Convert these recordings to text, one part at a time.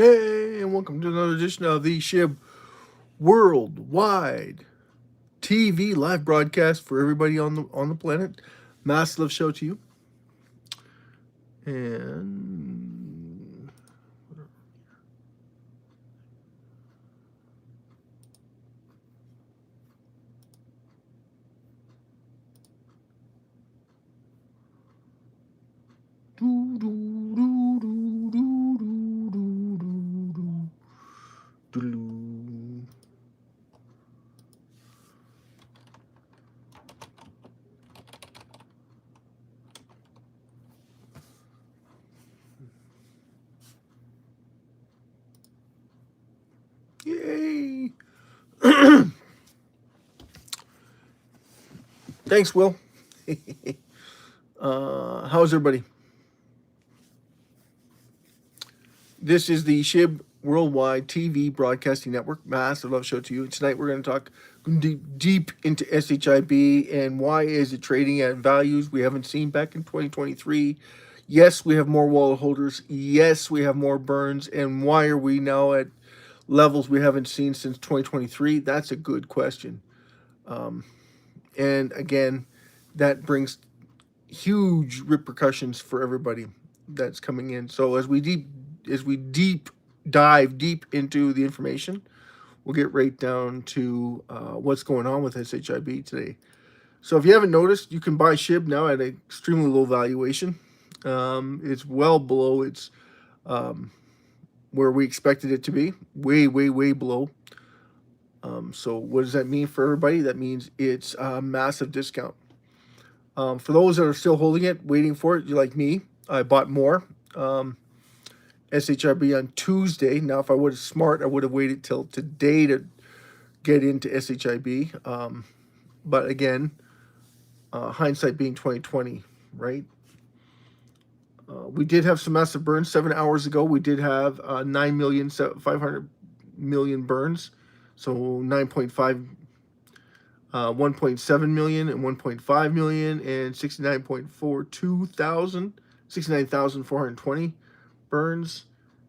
Hey, and welcome to another edition of the SHIB Worldwide TV live broadcast for everybody on the planet. Massive love show to you. And do do do do do do do do do do. Yay! Thanks, Will. How's everybody? This is the SHIB Worldwide TV Broadcasting Network. Massive love show to you. Tonight we're going to talk deep into SHIB and why is it trading at values we haven't seen back in 2023. Yes, we have more wallet holders. Yes, we have more burns. And why are we now at levels we haven't seen since 2023? That's a good question. And again, that brings huge repercussions for everybody that's coming in. So as we dive deep into the information, we'll get right down to what's going on with SHIB today. So if you haven't noticed, you can buy SHIB now at an extremely low valuation. It's well below its where we expected it to be, way below. So what does that mean for everybody? That means it's a massive discount. For those that are still holding it, waiting for it, you're like me, I bought more. SHIB on Tuesday. Now, if I would have smart, I would have waited till today to get into SHIB. But again, hindsight being 2020, right? We did have some massive burns 7 hours ago. We did have 9,500,000 burns. So 9.5, 1.7 million and 1.5 million and 69,420 burns.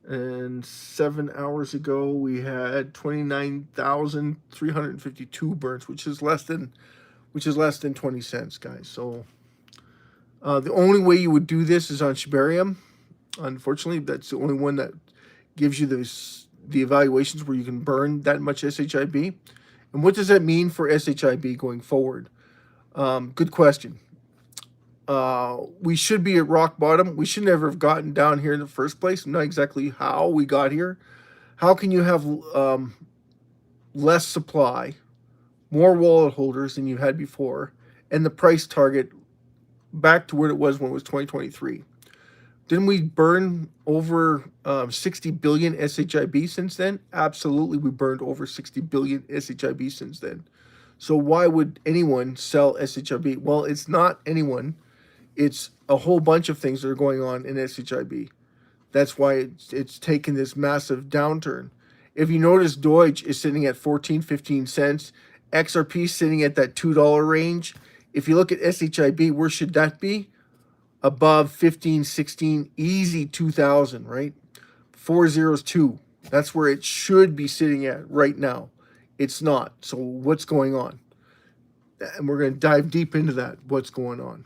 And 7 hours ago we had 29,352 burns, which is less than 20 cents, guys. So the only way you would do this is on Shibarium. Unfortunately, that's the only one that gives you the evaluations where you can burn that much SHIB. And what does that mean for SHIB going forward? Good question. We should be at rock bottom. We should never have gotten down here in the first place. I'm not exactly how we got here. How can you have less supply, more wallet holders than you had before, and the price target back to where it was when it was 2023? Didn't we burn over 60 billion SHIB since then? Absolutely, we burned over 60 billion SHIB since then. So why would anyone sell SHIB? Well, it's not anyone. It's a whole bunch of things that are going on in SHIB. That's why it's taken this massive downturn. If you notice, Deutsche is sitting at 14, 15 cents. XRP sitting at that $2 range. If you look at SHIB, where should that be? Above 15, 16, easy 2,000, right? 402. That's where it should be sitting at right now. It's not. So what's going on? And we're going to dive deep into that. What's going on?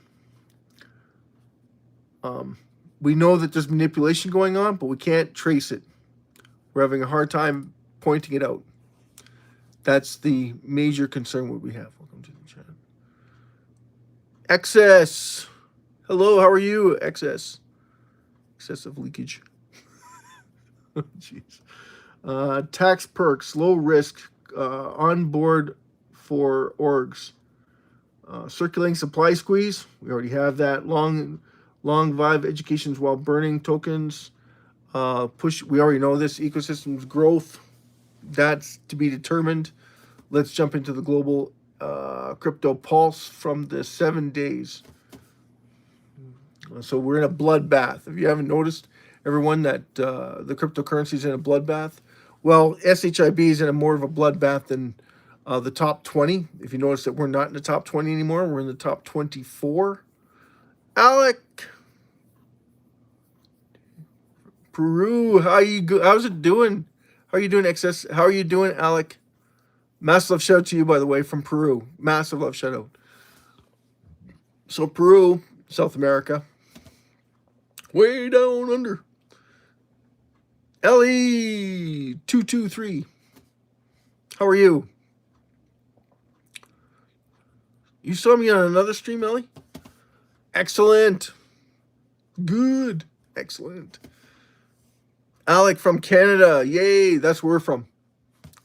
We know that there's manipulation going on, but we can't trace it. We're having a hard time pointing it out. That's the major concern what we have. Welcome to the chat. Excess. Hello, how are you? Excess. Excessive leakage. Jeez. Tax perks, low risk, on board for orgs. Circulating supply squeeze. We already have that. Long vive educations while burning tokens. Push. We already know this. Ecosystems growth. That's to be determined. Let's jump into the global crypto pulse from the 7 days. So we're in a bloodbath. If you haven't noticed, everyone, that the cryptocurrency is in a bloodbath. Well, SHIB is in a more of a bloodbath than the top 20. If you notice that we're not in the top 20 anymore, we're in the top 24. Alec, Peru, how's it doing? How are you doing, XS? How are you doing, Alec? Massive love shout out to you, by the way, from Peru. Massive love shout out. So Peru, South America. Way down under. Ellie223. How are you? You saw me on another stream, Ellie? Excellent. Good. Excellent. Alec from Canada. Yay, that's where we're from.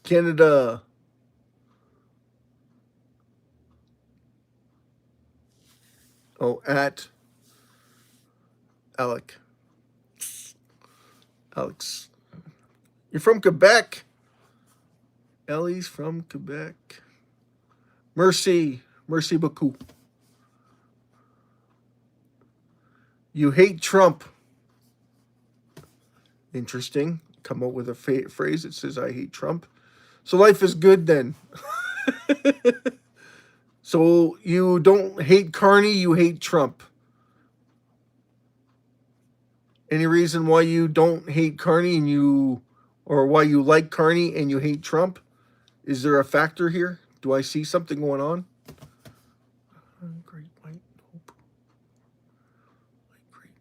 Canada. Oh, at Alec. Alex. You're from Quebec. Ellie's from Quebec. Merci. Merci beaucoup. You hate Trump. Interesting. Come up with a phrase that says, I hate Trump. So life is good then. So you don't hate Carney, you hate Trump. Any reason why you don't hate Carney or why you like Carney and you hate Trump? Is there a factor here? Do I see something going on? Great white hope. Great.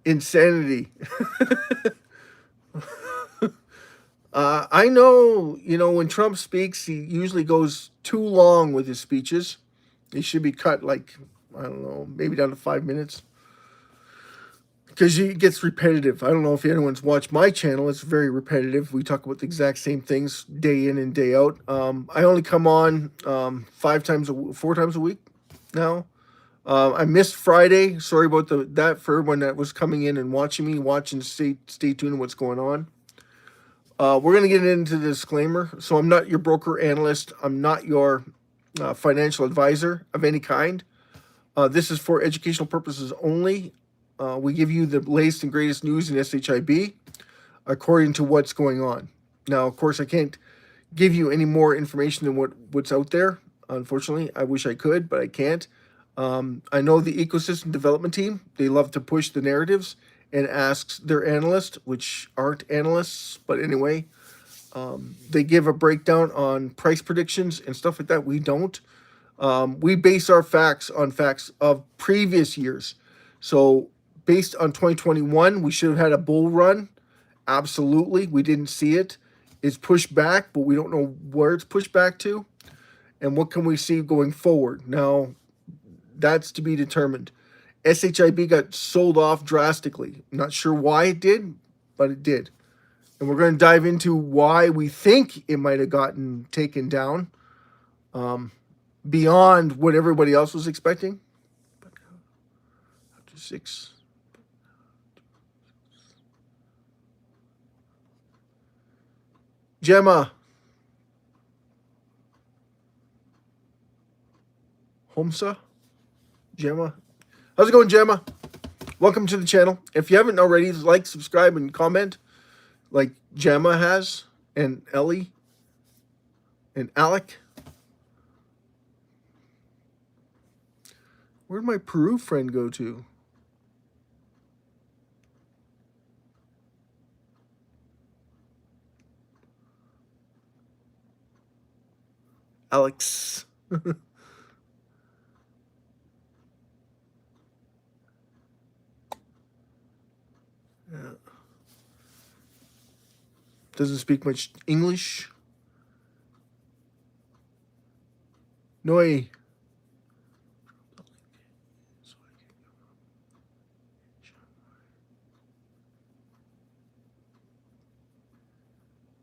Insanity. I know, when Trump speaks, he usually goes too long with his speeches. He should be cut like, I don't know, maybe down to 5 minutes. Because it gets repetitive. I don't know if anyone's watched my channel. It's very repetitive. We talk about the exact same things day in and day out. I only come on 4 times a week now. I missed Friday. Sorry about that for everyone that was coming in and watching me. Stay tuned to what's going on. We're going to get into the disclaimer. So I'm not your broker analyst. I'm not your financial advisor of any kind. This is for educational purposes only. We give you the latest and greatest news in SHIB according to what's going on. Now, of course, I can't give you any more information than what's out there. Unfortunately, I wish I could, but I can't. I know the ecosystem development team, they love to push the narratives and ask their analysts, which aren't analysts, but anyway, they give a breakdown on price predictions and stuff like that. We don't. We base our facts on facts of previous years. So based on 2021, we should have had a bull run. Absolutely. We didn't see it. It's pushed back, but we don't know where it's pushed back to. And what can we see going forward? Now, that's to be determined. SHIB got sold off drastically. Not sure why it did, but it did. And we're going to dive into why we think it might have gotten taken down beyond what everybody else was expecting. After 6. Gemma. Homsa? Gemma? How's it going, Gemma? Welcome to the channel. If you haven't already, like, subscribe, and comment like Gemma has, and Ellie, and Alec. Where'd my Peru friend go to? Alex. Yeah. Doesn't speak much English. Noi.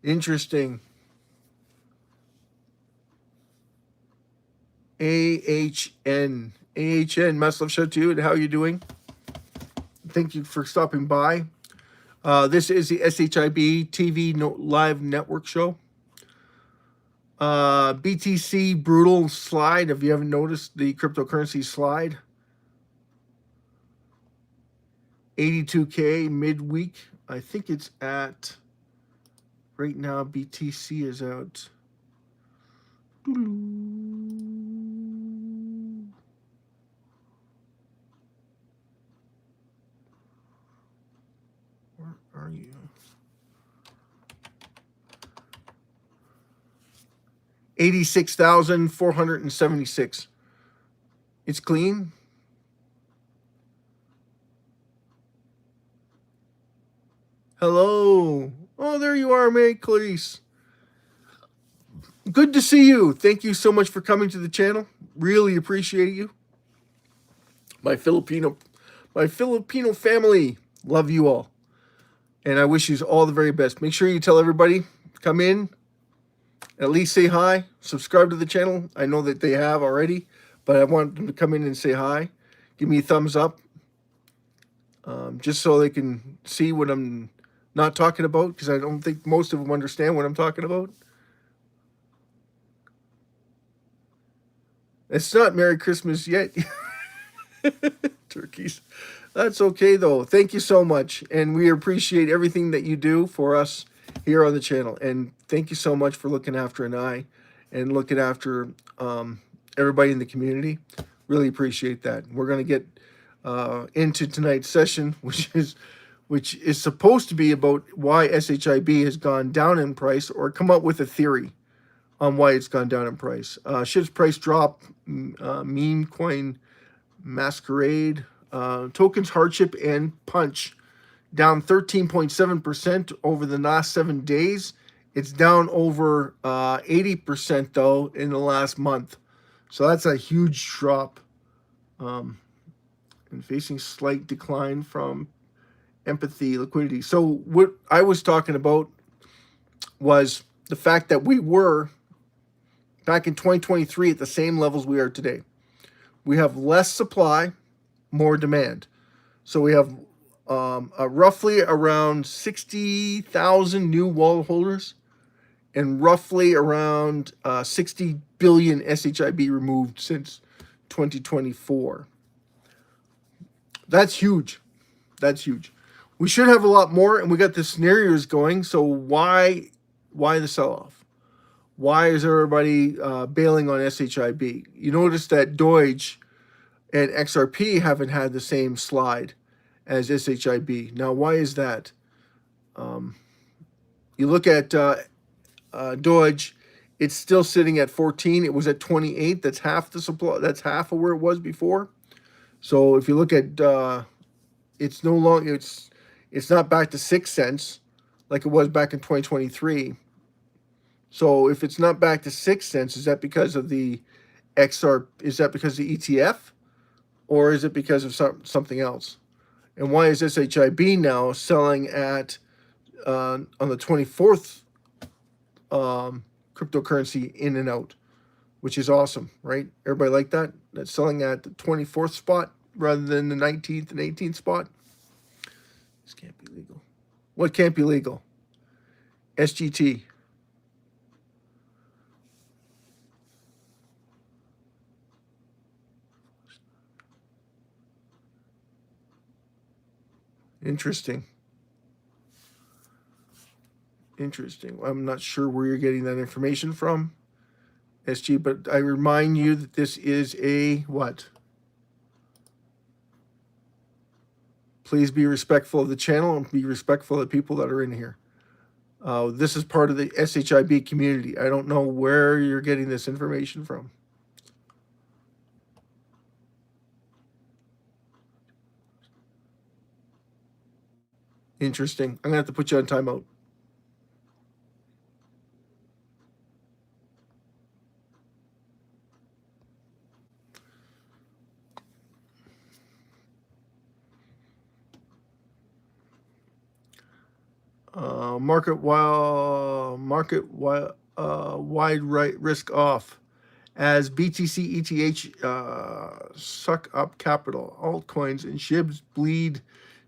Interesting. AHN. AHN. Massive love shout to you. And how are you doing? Thank you for stopping by. This is the SHIB TV live network show. BTC brutal slide. If you haven't noticed the cryptocurrency slide. 82K midweek. I think it's at, right now, BTC is out. 86,476. It's clean. Hello. Oh, there you are, May Clarice. Good to see you. Thank you so much for coming to the channel. Really appreciate you. My Filipino family, love you all. And I wish you all the very best. Make sure you tell everybody, come in, at least say hi, subscribe to the channel. I know that they have already, but I want them to come in and say hi. Give me a thumbs up, just so they can see what I'm not talking about, because I don't think most of them understand what I'm talking about. It's not Merry Christmas yet. Turkeys. That's okay, though. Thank you so much. And we appreciate everything that you do for us here on the channel. And thank you so much for looking after an eye and looking after everybody in the community. Really appreciate that. We're going to get into tonight's session, which is supposed to be about why SHIB has gone down in price, or come up with a theory on why it's gone down in price. SHIB's price drop, meme coin masquerade, tokens hardship and punch down 13.7% over the last 7 days. It's down over 80% though in the last month. So that's a huge drop. And facing slight decline from empathy liquidity. So what I was talking about was the fact that we were back in 2023 at the same levels we are today. We have less supply, more demand. So we have roughly around 60,000 new wallet holders and roughly around 60 billion SHIB removed since 2024. That's huge. That's huge. We should have a lot more, and we got the scenarios going. So why the sell-off? Why is everybody bailing on SHIB? You notice that Doge and XRP haven't had the same slide as SHIB. Now, why is that? You look at Doge, it's still sitting at 14. It was at 28. That's half the supply. That's half of where it was before. So if you look at, it's no longer, it's not back to 6 cents like it was back in 2023. So if it's not back to 6 cents, is that because of the XR? Is that because of the ETF, or is it because of something else? And why is SHIB now selling at on the 24th cryptocurrency in and out, which is awesome, right? Everybody like that? That's selling at the 24th spot rather than the 19th and 18th spot. This can't be legal. What can't be legal? SGT. Interesting. Interesting. I'm not sure where you're getting that information from, SG, but I remind you that this is a what? Please be respectful of the channel and be respectful of the people that are in here. This is part of the SHIB community. I don't know where you're getting this information from. Interesting. I'm going to have to put you on timeout. Wide right risk off as BTC ETH suck up capital. Altcoins and SHIBs bleed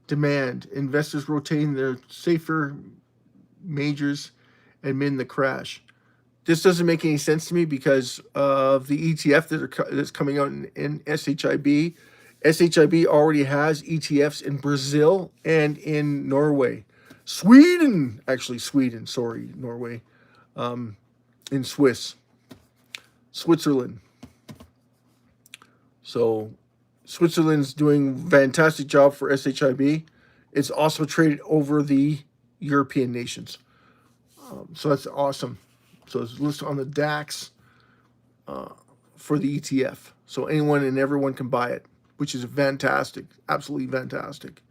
demand. Investors rotating their safer majors amid the crash. This doesn't make any sense to me because of the ETF that's coming out in SHIB. SHIB already has ETFs in Brazil and in Norway. Sweden, sorry, Norway. In Switzerland. So Switzerland's doing a fantastic job for SHIB. It's also traded over the European nations. So that's awesome. So it's listed on the DAX. for the ETF. So anyone and everyone can buy it, which is fantastic, absolutely fantastic.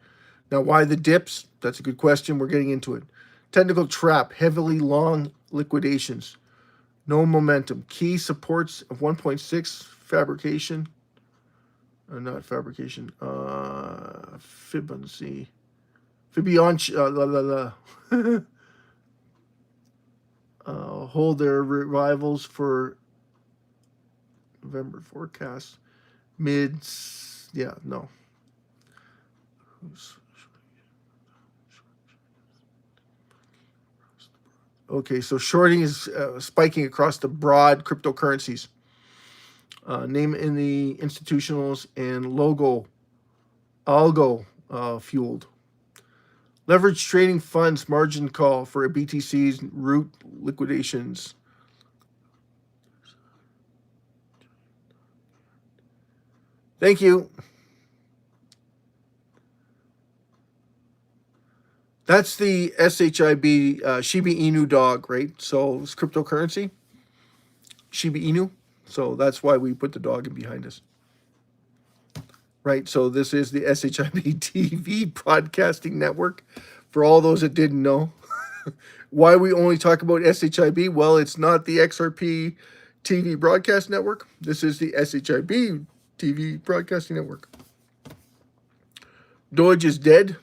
Now, why the dips? That's a good question. We're getting into it. Technical trap, heavily long liquidations, no momentum. Key supports of 1.6, fabrication, not fabrication, Fibonacci, hold their revivals for November forecast, mids, yeah, no. Okay, so shorting is spiking across the broad cryptocurrencies. Name in the institutionals and algo fueled. Leverage trading funds margin call for a BTC's root liquidations. Thank you. That's the SHIB Shiba Inu dog, right? So it's cryptocurrency. Shiba Inu. So that's why we put the dog in behind us. Right, so this is the SHIB TV broadcasting network. For all those that didn't know, why we only talk about SHIB? Well, it's not the XRP TV broadcast network. This is the SHIB TV broadcasting network. Doge is dead.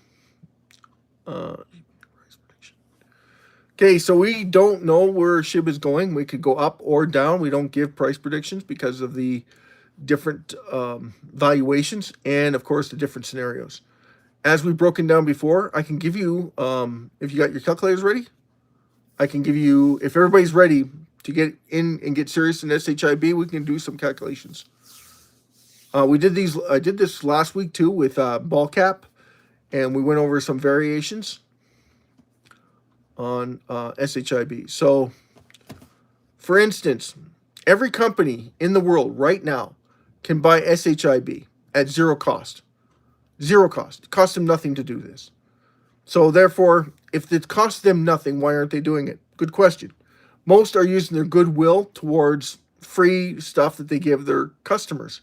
Okay, so we don't know where SHIB is going. We could go up or down. We don't give price predictions because of the different valuations and, of course, the different scenarios. As we've broken down before, I can give you, if you got your calculators ready, I can give you, if everybody's ready to get in and get serious in SHIB, we can do some calculations. I did this last week too with ball cap, and we went over some variations on SHIB. So, for instance, every company in the world right now can buy SHIB at zero cost. Zero cost. It costs them nothing to do this. So therefore, if it costs them nothing, why aren't they doing it? Good question. Most are using their goodwill towards free stuff that they give their customers.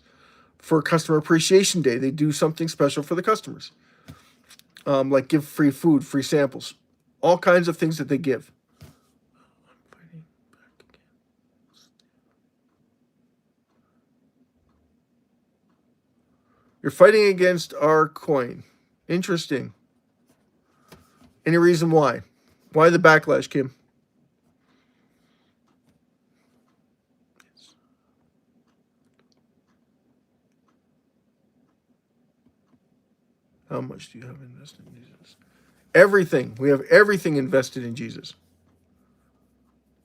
For Customer Appreciation Day, they do something special for the customers. Like give free food, free samples. All kinds of things that they give. You're fighting against our coin. Interesting. Any reason why? Why the backlash, Kim? How much do you have invested in Jesus? Everything. We have everything invested in Jesus.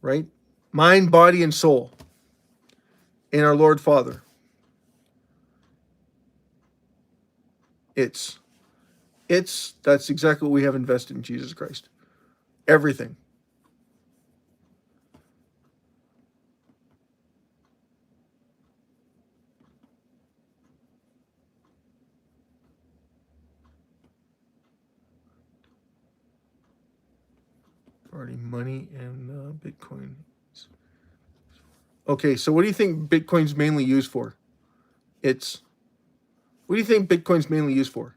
Right? Mind, body, and soul. In our Lord Father. That's exactly what we have invested in Jesus Christ. Everything. Already money and Bitcoin. Okay, so what do you think Bitcoin's mainly used for? What do you think Bitcoin's mainly used for?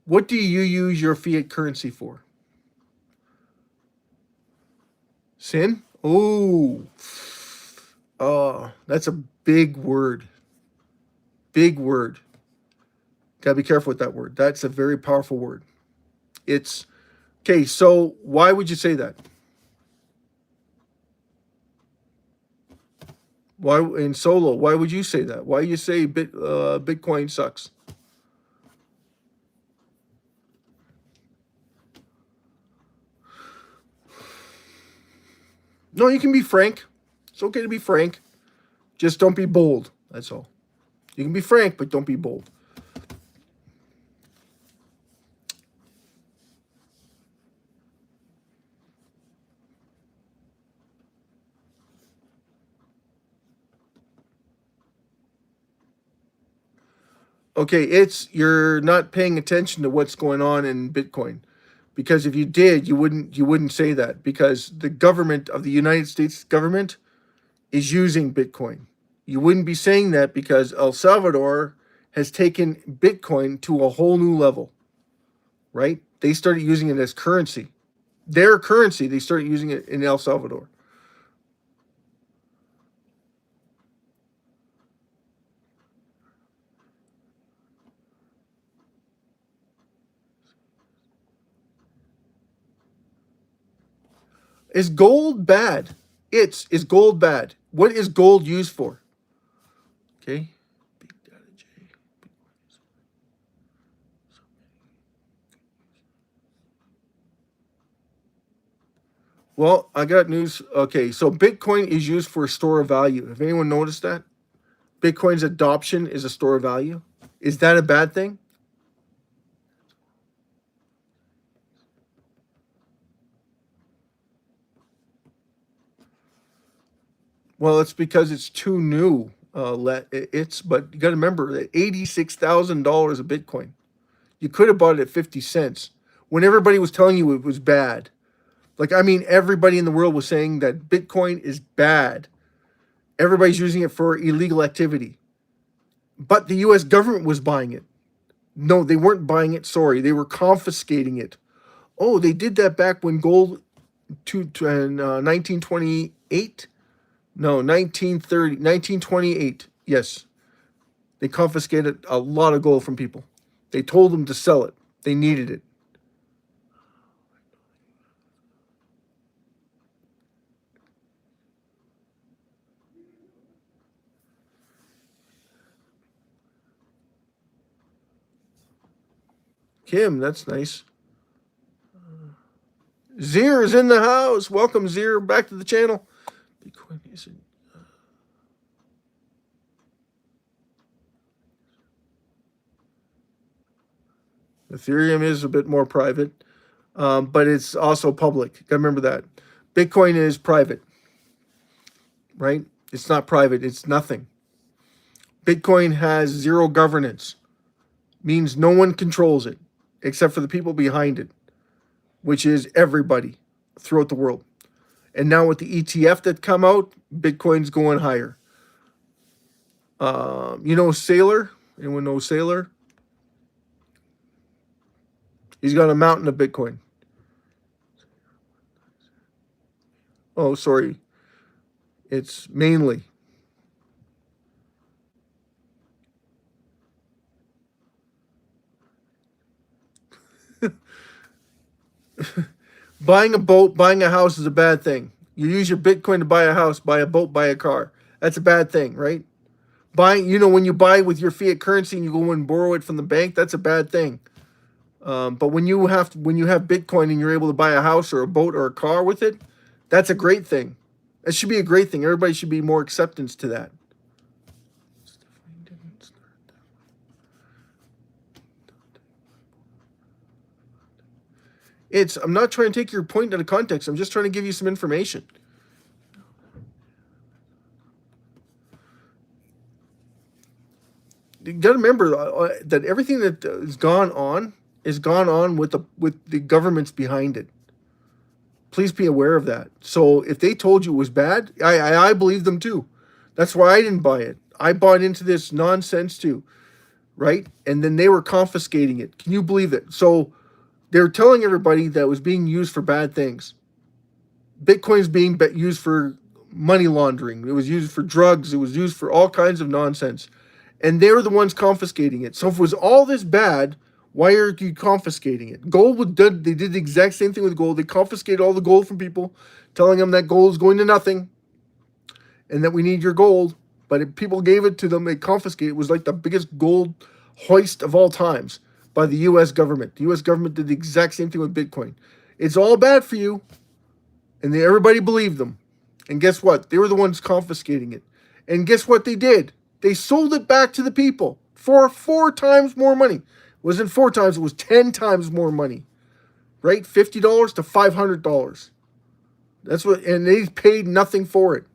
What do you use your fiat currency for? Sin? Oh, that's a big word. Big word. Gotta be careful with that word. That's a very powerful word. Okay, so why would you say that? Why in solo? Why would you say that? Why you say Bitcoin sucks? No, you can be frank. It's okay to be frank. Just don't be bold. That's all. You can be frank, but don't be bold. Okay, you're not paying attention to what's going on in Bitcoin. Because if you did, you wouldn't say that, because the government of the United States government is using Bitcoin. You wouldn't be saying that because El Salvador has taken Bitcoin to a whole new level, right? They started using it as currency. Their currency, they started using it in El Salvador. Is gold bad? Is gold bad? What is gold used for? Okay. Big data J. Well, I got news. Okay, so Bitcoin is used for a store of value. Have anyone noticed that? Bitcoin's adoption is a store of value. Is that a bad thing? Well, it's because it's too new. But you got to remember that $86,000 a Bitcoin. You could have bought it at 50 cents when everybody was telling you it was bad. Like, I mean, everybody in the world was saying that Bitcoin is bad. Everybody's using it for illegal activity. But the US government was buying it. No, they weren't buying it. Sorry. They were confiscating it. Oh, they did that back when gold in 1928? No, 1930, 1928. Yes. They confiscated a lot of gold from people. They told them to sell it. They needed it. Kim, that's nice. Zir is in the house. Welcome, Zir, back to the channel. Bitcoin isn't. Ethereum is a bit more private, but it's also public. Gotta remember that. Bitcoin is private, right? It's not private. It's nothing. Bitcoin has zero governance. Means no one controls it except for the people behind it, which is everybody throughout the world. And now with the ETF that come out, Bitcoin's going higher. You know Sailor? Anyone know Sailor? He's got a mountain of Bitcoin. Oh, sorry. It's mainly. Buying a boat, buying a house is a bad thing. You use your Bitcoin to buy a house, buy a boat, buy a car. That's a bad thing, right? When you buy with your fiat currency and you go and borrow it from the bank, that's a bad thing. But when you have Bitcoin and you're able to buy a house or a boat or a car with it, that's a great thing. That should be a great thing. Everybody should be more acceptance to that. I'm not trying to take your point out of context. I'm just trying to give you some information. You got to remember that everything that has gone on with the governments behind it. Please be aware of that. So if they told you it was bad, I believe them too. That's why I didn't buy it. I bought into this nonsense too, right? And then they were confiscating it. Can you believe it? So they're telling everybody that it was being used for bad things. Bitcoin's being used for money laundering. It was used for drugs. It was used for all kinds of nonsense. And they're the ones confiscating it. So if it was all this bad, why are you confiscating it? They did the exact same thing with gold. They confiscated all the gold from people, telling them that gold is going to nothing and that we need your gold. But if people gave it to them, they confiscated it. It was like the biggest gold hoist of all times by the U.S. government. The U.S. government did the exact same thing with Bitcoin. It's all bad for you. And everybody believed them. And guess what? They were the ones confiscating it. And guess what they did? They sold it back to the people for 4 times more money. It wasn't 4 times, it was 10 times more money. Right? $50 to $500. That's what, and they paid nothing for it.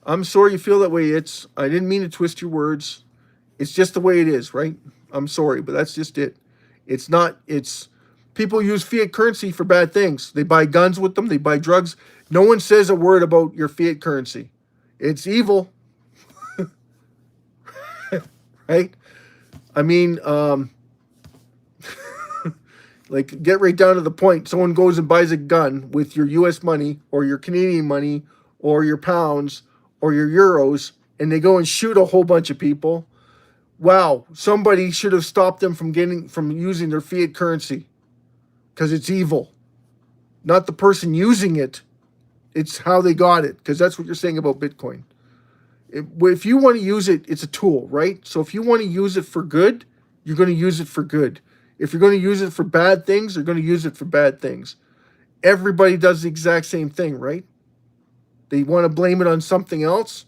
I'm sorry you feel that way. I didn't mean to twist your words. It's just the way it is, right? I'm sorry, but that's just it. It's People use fiat currency for bad things. They buy guns with them. They buy drugs. No one says a word about your fiat currency. It's evil, right? I mean, like, get right down to the point. Someone goes and buys a gun with your U.S. money or your Canadian money or your pounds or your euros, and they go and shoot a whole bunch of people. Wow, somebody should have stopped them from using their fiat currency, because it's evil. Not the person using it. It's how they got it, because that's what you're saying about Bitcoin. If you want to use it, it's a tool, right? So if you want to use it for good, you're going to use it for good. If you're going to use it for bad things, you're going to use it for bad things. Everybody does the exact same thing, right? They want to blame it on something else,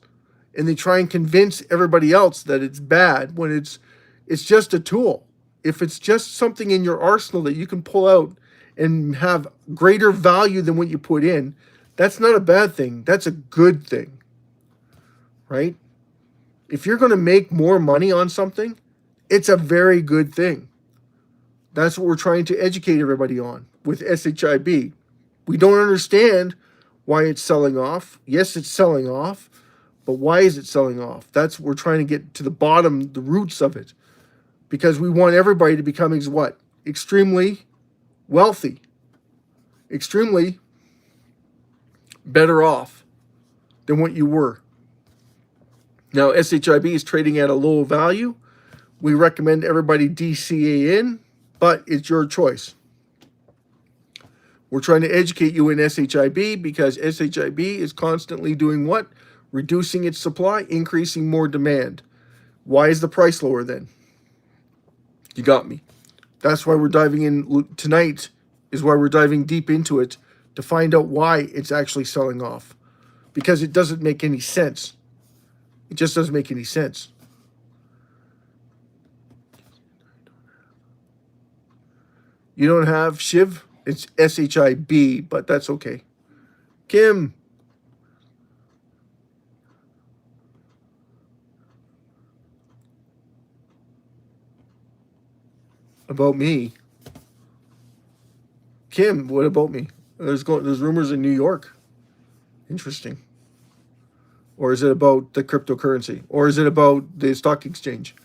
and they try and convince everybody else that it's bad when it's just a tool. If it's just something in your arsenal that you can pull out and have greater value than what you put in, that's not a bad thing. That's a good thing, right? If you're going to make more money on something, it's a very good thing. That's what we're trying to educate everybody on with SHIB. We don't understand why it's selling off. Yes, it's selling off, but why is it selling off? That's what we're trying to get to the bottom, the roots of it. Because we want everybody to become what? Extremely wealthy. Extremely better off than what you were. Now, SHIB is trading at a low value. We recommend everybody DCA in, but it's your choice. We're trying to educate you in SHIB because SHIB is constantly doing what? Reducing its supply, increasing more demand. Why is the price lower then? You got me. That's why we're diving in tonight, is why we're diving deep into it to find out why it's actually selling off. Because it doesn't make any sense. It just doesn't make any sense. You don't have SHIB? It's SHIB, but that's okay. Kim. About me. Kim, what about me? There's rumors in New York. Interesting. Or is it about the cryptocurrency? Or is it about the stock exchange?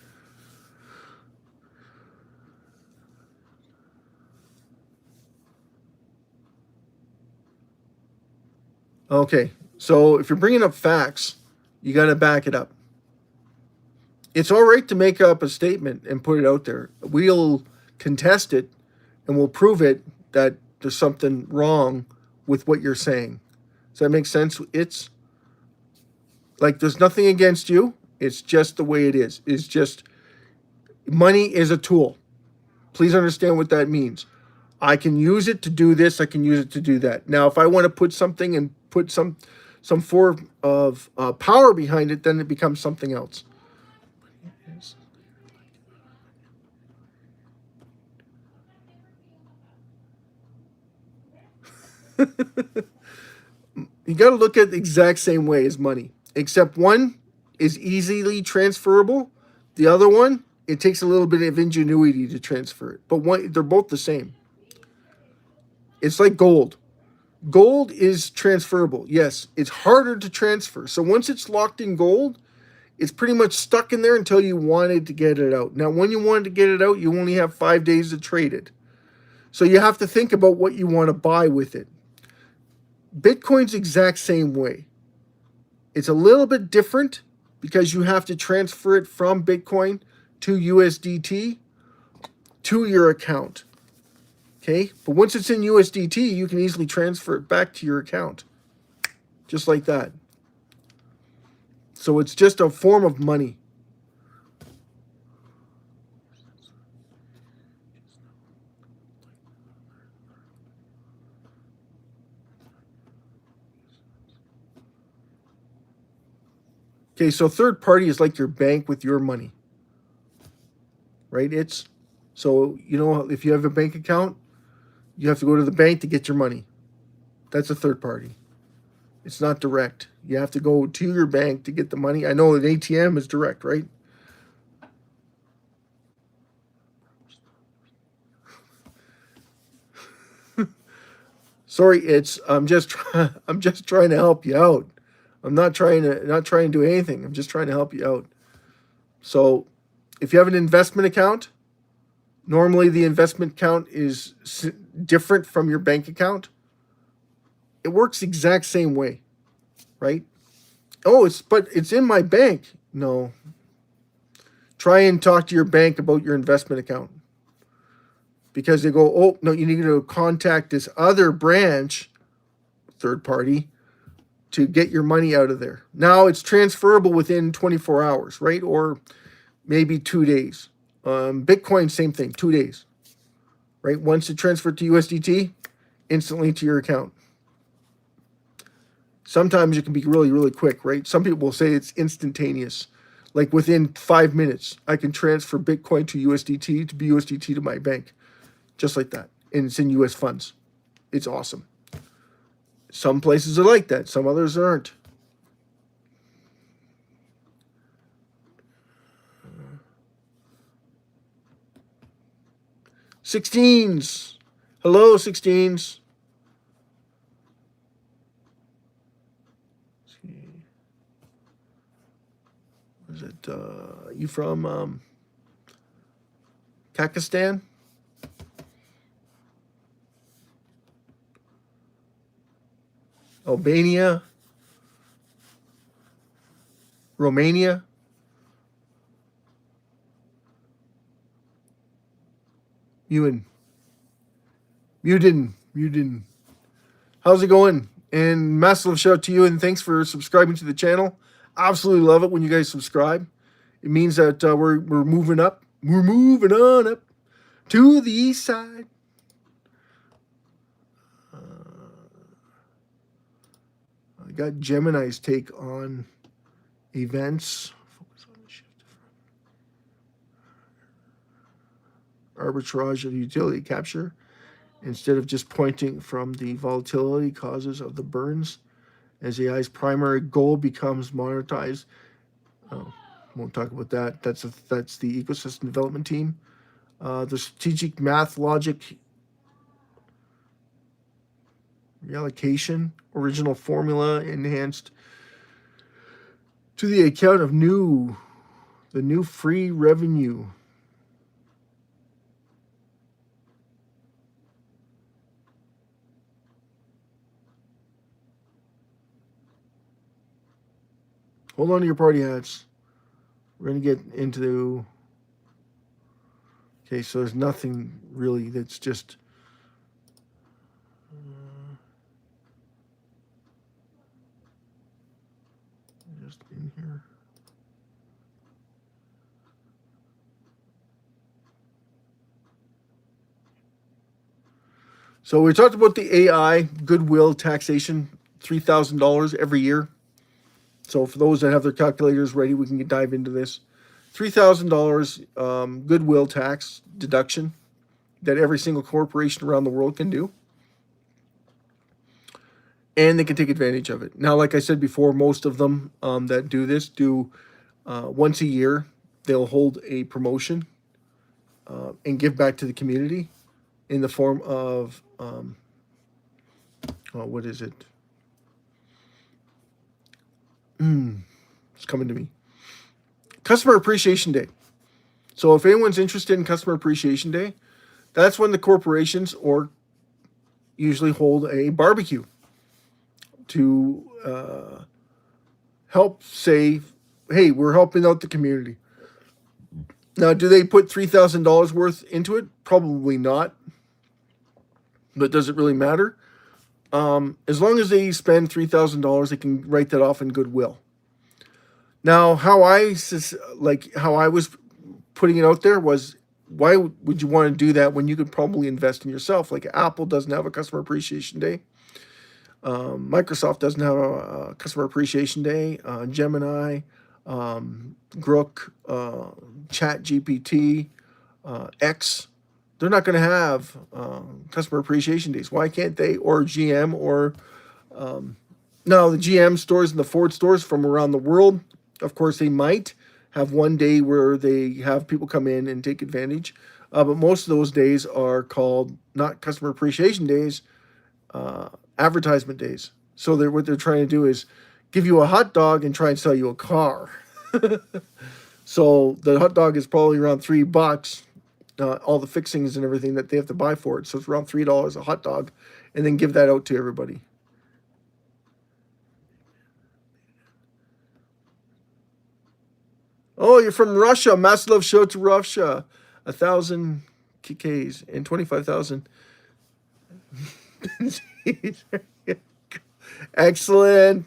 Okay, so if you're bringing up facts, you got to back it up. It's all right to make up a statement and put it out there. We'll contest it and we'll prove it that there's something wrong with what you're saying. Does that make sense? It's like there's nothing against you. It's just the way it is. It's just money is a tool. Please understand what that means. I can use it to do this. I can use it to do that. Now, if I want to put something and put some form of power behind it, then it becomes something else. You got to look at the exact same way as money, except one is easily transferable. The other one, it takes a little bit of ingenuity to transfer it. But they're both the same. It's like gold. Gold is transferable. Yes, it's harder to transfer. So once it's locked in gold, it's pretty much stuck in there until you wanted to get it out. Now, when you wanted to get it out, you only have 5 days to trade it. So you have to think about what you want to buy with it. Bitcoin's the exact same way. It's a little bit different because you have to transfer it from Bitcoin to USDT to your account. Okay? But once it's in USDT, you can easily transfer it back to your account. Just like that. So it's just a form of money. Okay, so third party is like your bank with your money. Right? So, if you have a bank account, you have to go to the bank to get your money. That's a third party. It's not direct. You have to go to your bank to get the money. I know an ATM is direct, right? Sorry, I'm just I'm just trying to help you out. I'm not trying to do anything. I'm just trying to help you out. So, if you have an investment account, normally the investment account is different from your bank account. It works the exact same way, right? Oh, but it's in my bank. No. Try and talk to your bank about your investment account. Because they go, "Oh, no, you need to contact this other branch, third party, to get your money out of there." Now it's transferable within 24 hours, right? Or maybe 2 days. Bitcoin, same thing, 2 days, right? Once it transferred to USDT, instantly to your account. Sometimes it can be really, really quick, right? Some people will say it's instantaneous. Like within 5 minutes, I can transfer Bitcoin to USDT to BUSDT to my bank. Just like that. And it's in US funds. It's awesome. Some places are like that. Some others aren't. Sixteens. Hello, 16s. Is it you from Pakistan? Albania? Romania? Muden. How's it going? And massive shout out to you, and thanks for subscribing to the channel. Absolutely love it when you guys subscribe. It means that we're moving up. We're moving on up to the east side. I got Gemini's take on events. Focus on the shift. Arbitrage of utility capture. Instead of just pointing from the volatility causes of the burns, as AI's primary goal becomes monetized. Oh, won't talk about that. That's the ecosystem development team. The strategic math logic reallocation, original formula enhanced to the account of the new free revenue. Hold on to your party hats. We're going to get into... Okay, so there's nothing really that's just... just in here. So we talked about the AI goodwill taxation, $3,000 every year. So for those that have their calculators ready, we can dive into this. $3,000 goodwill tax deduction that every single corporation around the world can do. And they can take advantage of it. Now, like I said before, most of them that do this do once a year. They'll hold a promotion and give back to the community in the form of, what is it? It's coming to me. Customer Appreciation Day. So if anyone's interested in Customer Appreciation Day, that's when the corporations or usually hold a barbecue to help say, hey, we're helping out the community. Now, do they put $3,000 worth into it? Probably not. But does it really matter? As long as they spend $3,000, they can write that off in goodwill. Now, how I was putting it out there was, why would you want to do that when you could probably invest in yourself? Like Apple doesn't have a Customer Appreciation Day. Microsoft doesn't have a Customer Appreciation Day. Gemini, Grok, ChatGPT, X, they're not going to have Customer Appreciation Days. Why can't they? Or GM, or now the GM stores and the Ford stores from around the world, of course, they might have one day where they have people come in and take advantage. But most of those days are called not Customer Appreciation Days. advertisement days. So what they're trying to do is give you a hot dog and try and sell you a car. So the hot dog is probably around $3, all the fixings and everything that they have to buy for it. So it's around $3 a hot dog, and then give that out to everybody. Oh, you're from Russia. Massive love show to Russia. 1,000 KKs and 25,000. Excellent.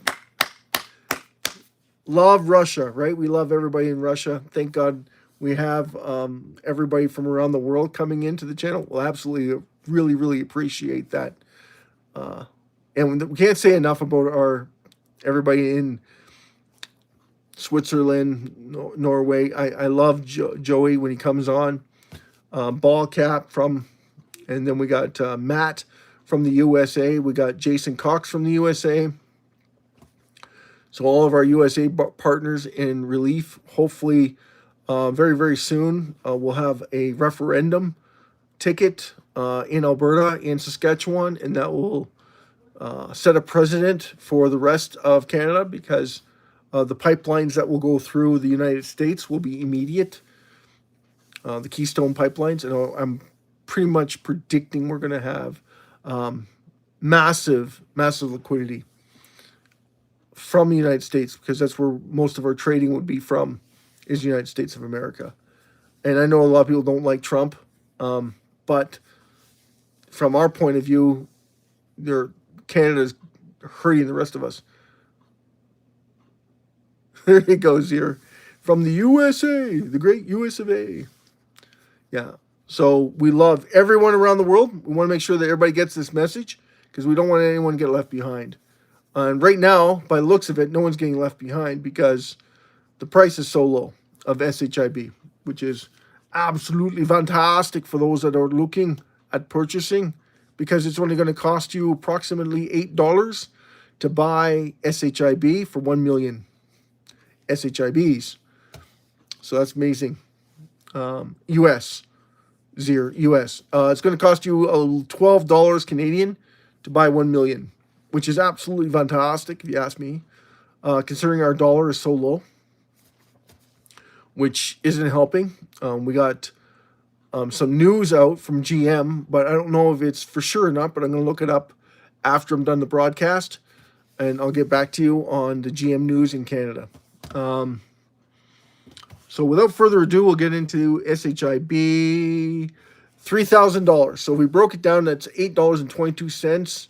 Love Russia, right? We love everybody in Russia. Thank God we have everybody from around the world coming into the channel. We'll absolutely, really, really appreciate that. And we can't say enough about everybody in Switzerland, Norway. I love Joey when he comes on. Ball Cap and then we got Matt from the USA. We got Jason Cox from the USA. So all of our USA partners in relief, hopefully very, very soon, we'll have a referendum ticket in Alberta and Saskatchewan, and that will set a precedent for the rest of Canada, because the pipelines that will go through the United States will be immediate. The Keystone pipelines, and I'm pretty much predicting we're going to have massive, massive liquidity from the United States, because that's where most of our trading would be from, is the United States of America. And I know a lot of people don't like Trump, but from our point of view, Canada's hurting the rest of us. There he goes here. From the USA, the great US of A. Yeah. So we love everyone around the world. We want to make sure that everybody gets this message, because we don't want anyone to get left behind. And right now, by the looks of it, no one's getting left behind, because the price is so low of SHIB, which is absolutely fantastic for those that are looking at purchasing, because it's only going to cost you approximately $8 to buy SHIB for 1 million SHIBs. So that's amazing. US. US. It's going to cost you $12 Canadian to buy 1 million, which is absolutely fantastic, if you ask me, considering our dollar is so low, which isn't helping. We got some news out from GM, but I don't know if it's for sure or not, but I'm going to look it up after I'm done the broadcast, and I'll get back to you on the GM news in Canada. So without further ado, we'll get into SHIB. $3,000. So if we broke it down, that's $8.22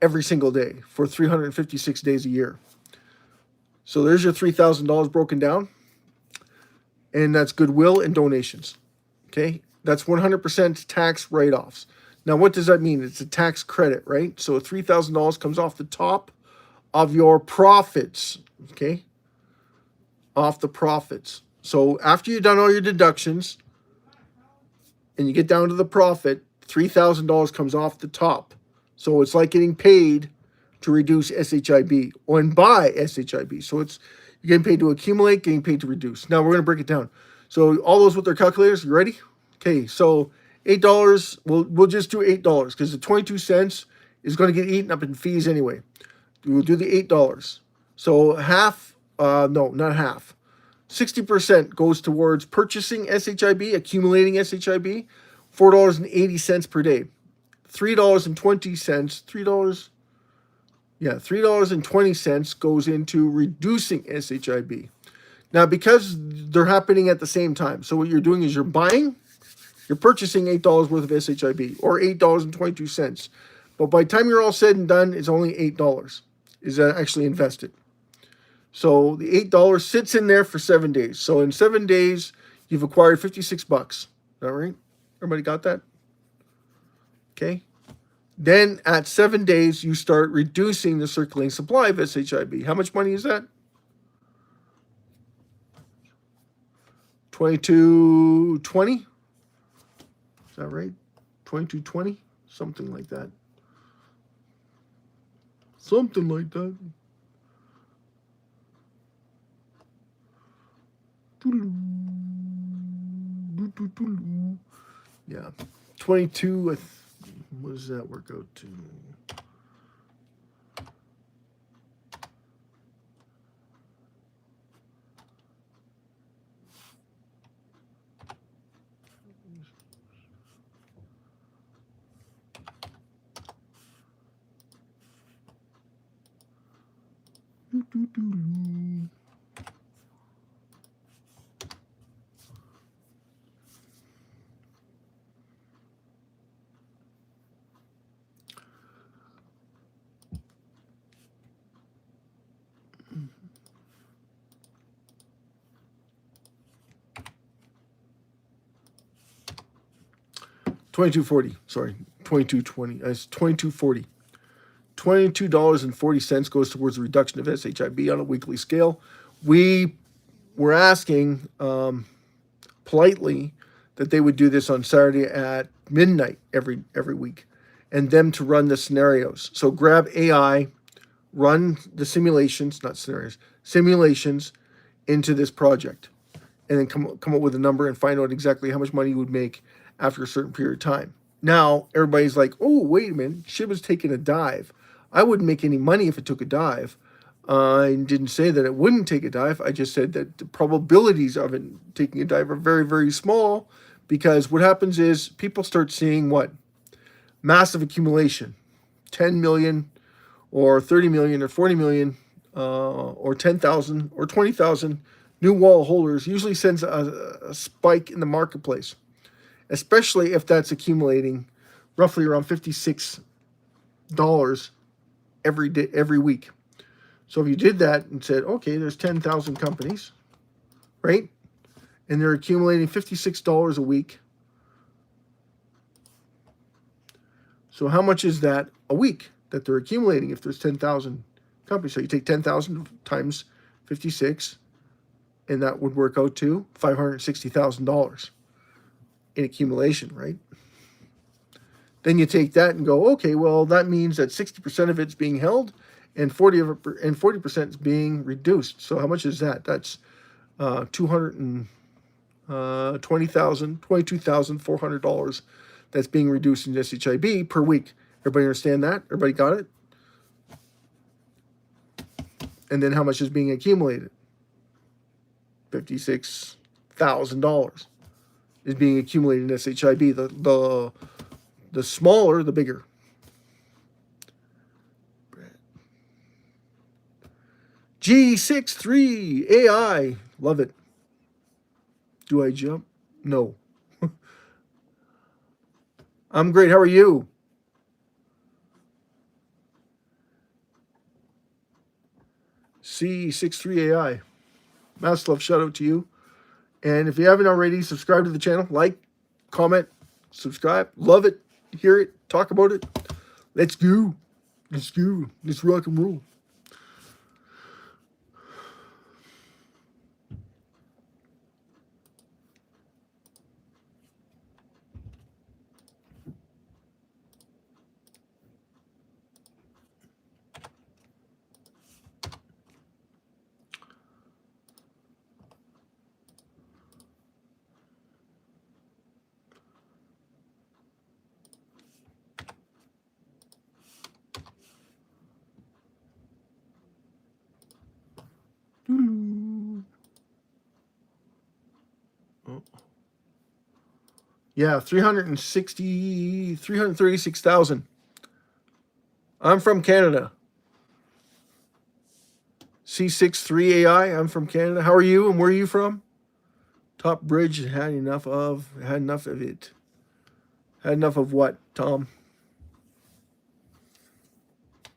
every single day for 356 days a year. So there's your $3,000 broken down. And that's goodwill and donations. Okay? That's 100% tax write-offs. Now, what does that mean? It's a tax credit, right? So $3,000 comes off the top of your profits. Okay? Off the profits. So after you've done all your deductions and you get down to the profit, $3,000 comes off the top. So it's like getting paid to reduce SHIB or and buy SHIB. So you're getting paid to accumulate, getting paid to reduce. Now we're going to break it down. So all those with their calculators, you ready? Okay, so $8, we'll just do $8, because the 22 cents is going to get eaten up in fees anyway. We'll do the $8. So half, no, not half. 60% goes towards purchasing SHIB, accumulating SHIB, $4.80 per day. $3.20 goes into reducing SHIB. Now, because they're happening at the same time, so what you're doing is you're purchasing $8 worth of SHIB, or $8.22. But by the time you're all said and done, it's only $8 is actually invested. So the $8 sits in there for 7 days. So in 7 days, you've acquired $56. Is that right? Everybody got that? Okay. Then at 7 days, you start reducing the circulating supply of SHIB. How much money is that? $22.20? Is that right? $22.20? Something like that. Something like that. Yeah. 22, what does that work out to? $22.40. Sorry, $22.20. It's $22.40. $22.40 goes towards the reduction of SHIB on a weekly scale. We were asking politely that they would do this on Saturday at midnight every week, and them to run the scenarios. So grab AI, run the simulations, not scenarios, simulations into this project, and then come up with a number and find out exactly how much money you would make after a certain period of time. Now, everybody's like, oh, wait a minute, SHIB is taking a dive. I wouldn't make any money if it took a dive. I didn't say that it wouldn't take a dive. I just said that the probabilities of it taking a dive are very, very small, because what happens is people start seeing what? Massive accumulation. 10 million or 30 million or 40 million or 10,000 or 20,000 new wall holders usually sends a spike in the marketplace, especially if that's accumulating roughly around $56 every day, every week. So if you did that and said, okay, there's 10,000 companies, right? And they're accumulating $56 a week. So how much is that a week that they're accumulating if there's 10,000 companies? So you take 10,000 times 56, and that would work out to $560,000 in accumulation, right? Then you take that and go, okay, well, that means that 60% of it's being held and 40% is being reduced. So how much is that? That's $22,400 that's being reduced in SHIB per week. Everybody understand that? Everybody got it? And then how much is being accumulated? $56,000 is being accumulated in SHIB. The smaller, the bigger. G63 AI. Love it. Do I jump? No. I'm great. How are you? C63 AI. Mass love. Shout out to you. And if you haven't already, subscribe to the channel. Like, comment, subscribe. Love it. Hear it. Talk about it. Let's go. Let's go. Let's rock and roll. Yeah, 336,000. I'm from Canada. C63 AI, I'm from Canada. How are you and where are you from? Top Bridge had enough of it. Had enough of what, Tom?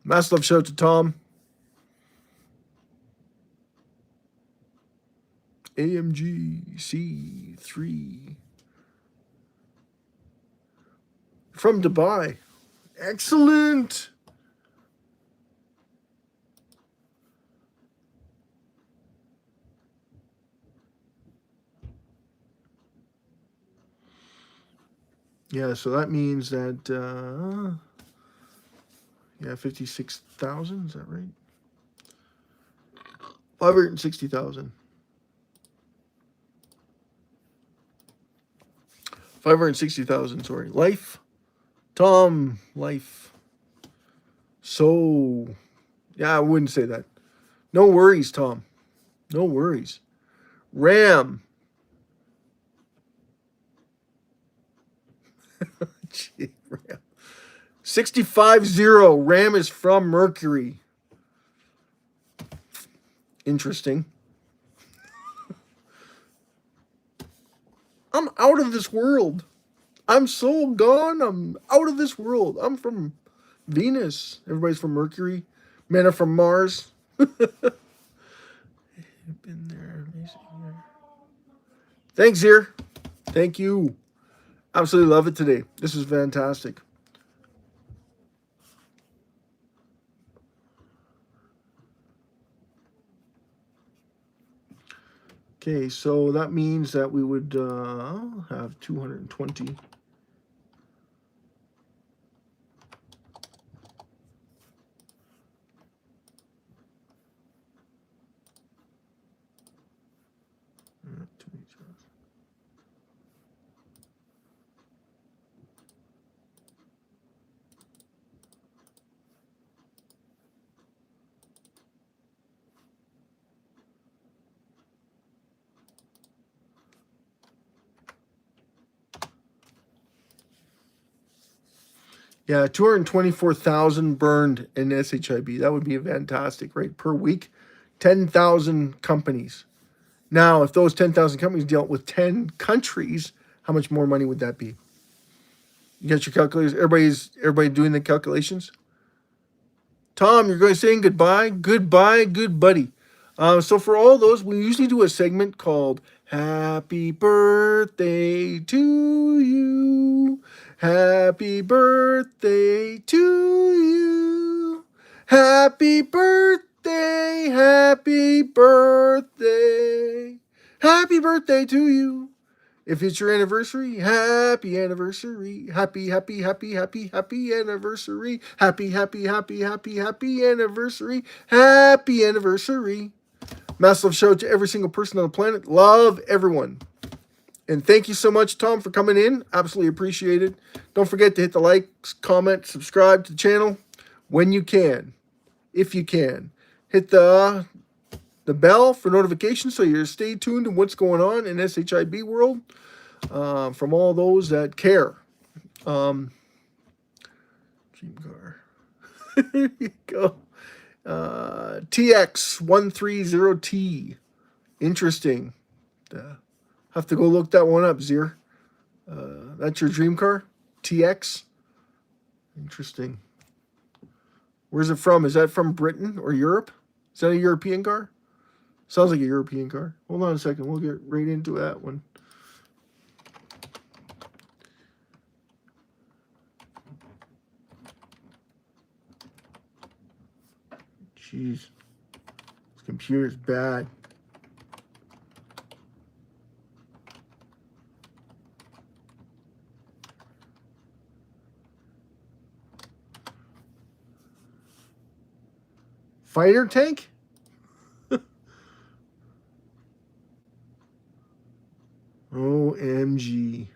Mass love shout out to Tom. AMG C3. From Dubai. Excellent. Yeah, so that means that, yeah, 56,000, is that right? 560,000. 560,000, sorry. Life. Tom, life. So, yeah, I wouldn't say that. No worries, Tom. No worries. Ram. Gee, Ram. 65-0. Ram is from Mercury. Interesting. I'm out of this world. I'm so gone. I'm out of this world. I'm from Venus. Everybody's from Mercury. Men are from Mars. Been there. Amazing. Thanks, here. Thank you. Absolutely love it today. This is fantastic. Okay, so that means that we would have 220. Yeah, 224,000 burned in SHIB. That would be fantastic, right? Per week, 10,000 companies. Now, if those 10,000 companies dealt with 10 countries, how much more money would that be? You got your calculators? Everybody doing the calculations? Tom, you're going to saying goodbye? Goodbye, good buddy. So for all those, we usually do a segment called Happy Birthday to You. Happy birthday to you. Happy birthday, happy birthday. Happy birthday to you. If it's your anniversary, happy anniversary. Happy, happy, happy, happy, happy anniversary. Happy, happy, happy, happy, happy anniversary. Happy anniversary. Massive shout out to every single person on the planet. Love everyone. And thank you so much, Tom, for coming in. Absolutely appreciate it. Don't forget to hit the like, comment, subscribe to the channel when you can. If you can. Hit the bell for notifications so you stay tuned to what's going on in SHIB world from all those that care. Dream car. There you go. TX130T. Interesting. Have to go look that one up, Zier. That's your dream car? TX? Interesting. Where's it from? Is that from Britain or Europe? Is that a European car? Sounds like a European car. Hold on a second. We'll get right into that one. Jeez. This computer's bad. Fighter tank? OMG.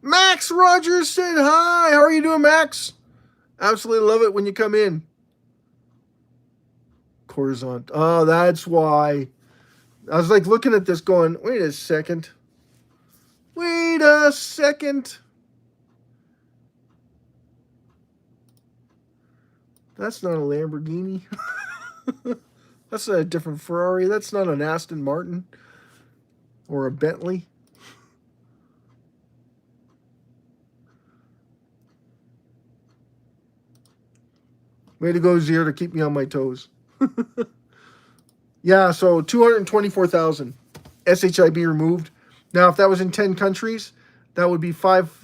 Max Rogers said hi. How are you doing, Max? Absolutely love it when you come in. Coruscant. Oh, that's why. I was like looking at this going, wait a second. Wait a second. That's not a Lamborghini. That's a different Ferrari. That's not an Aston Martin or a Bentley. Way to go, Zier, to keep me on my toes. Yeah, so 224,000 SHIB removed. Now, if that was in 10 countries, that would be 5.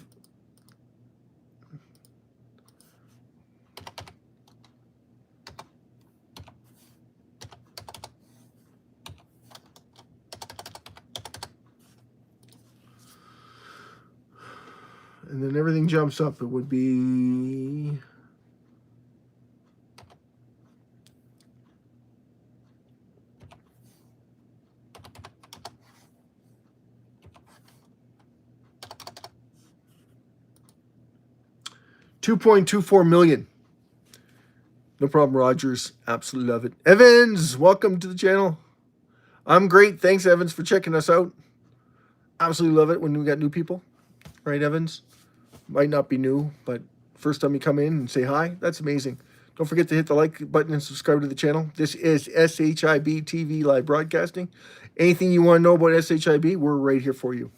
And then everything jumps up. It would be 2.24 million. No problem, Rogers. Absolutely love it. Evans, welcome to the channel. I'm great. Thanks, Evans, for checking us out. Absolutely love it when we got new people. Right, Evans? Might not be new, but first time you come in and say hi, that's amazing. Don't forget to hit the like button and subscribe to the channel. This is SHIB TV live broadcasting. Anything you want to know about SHIB, we're right here for you.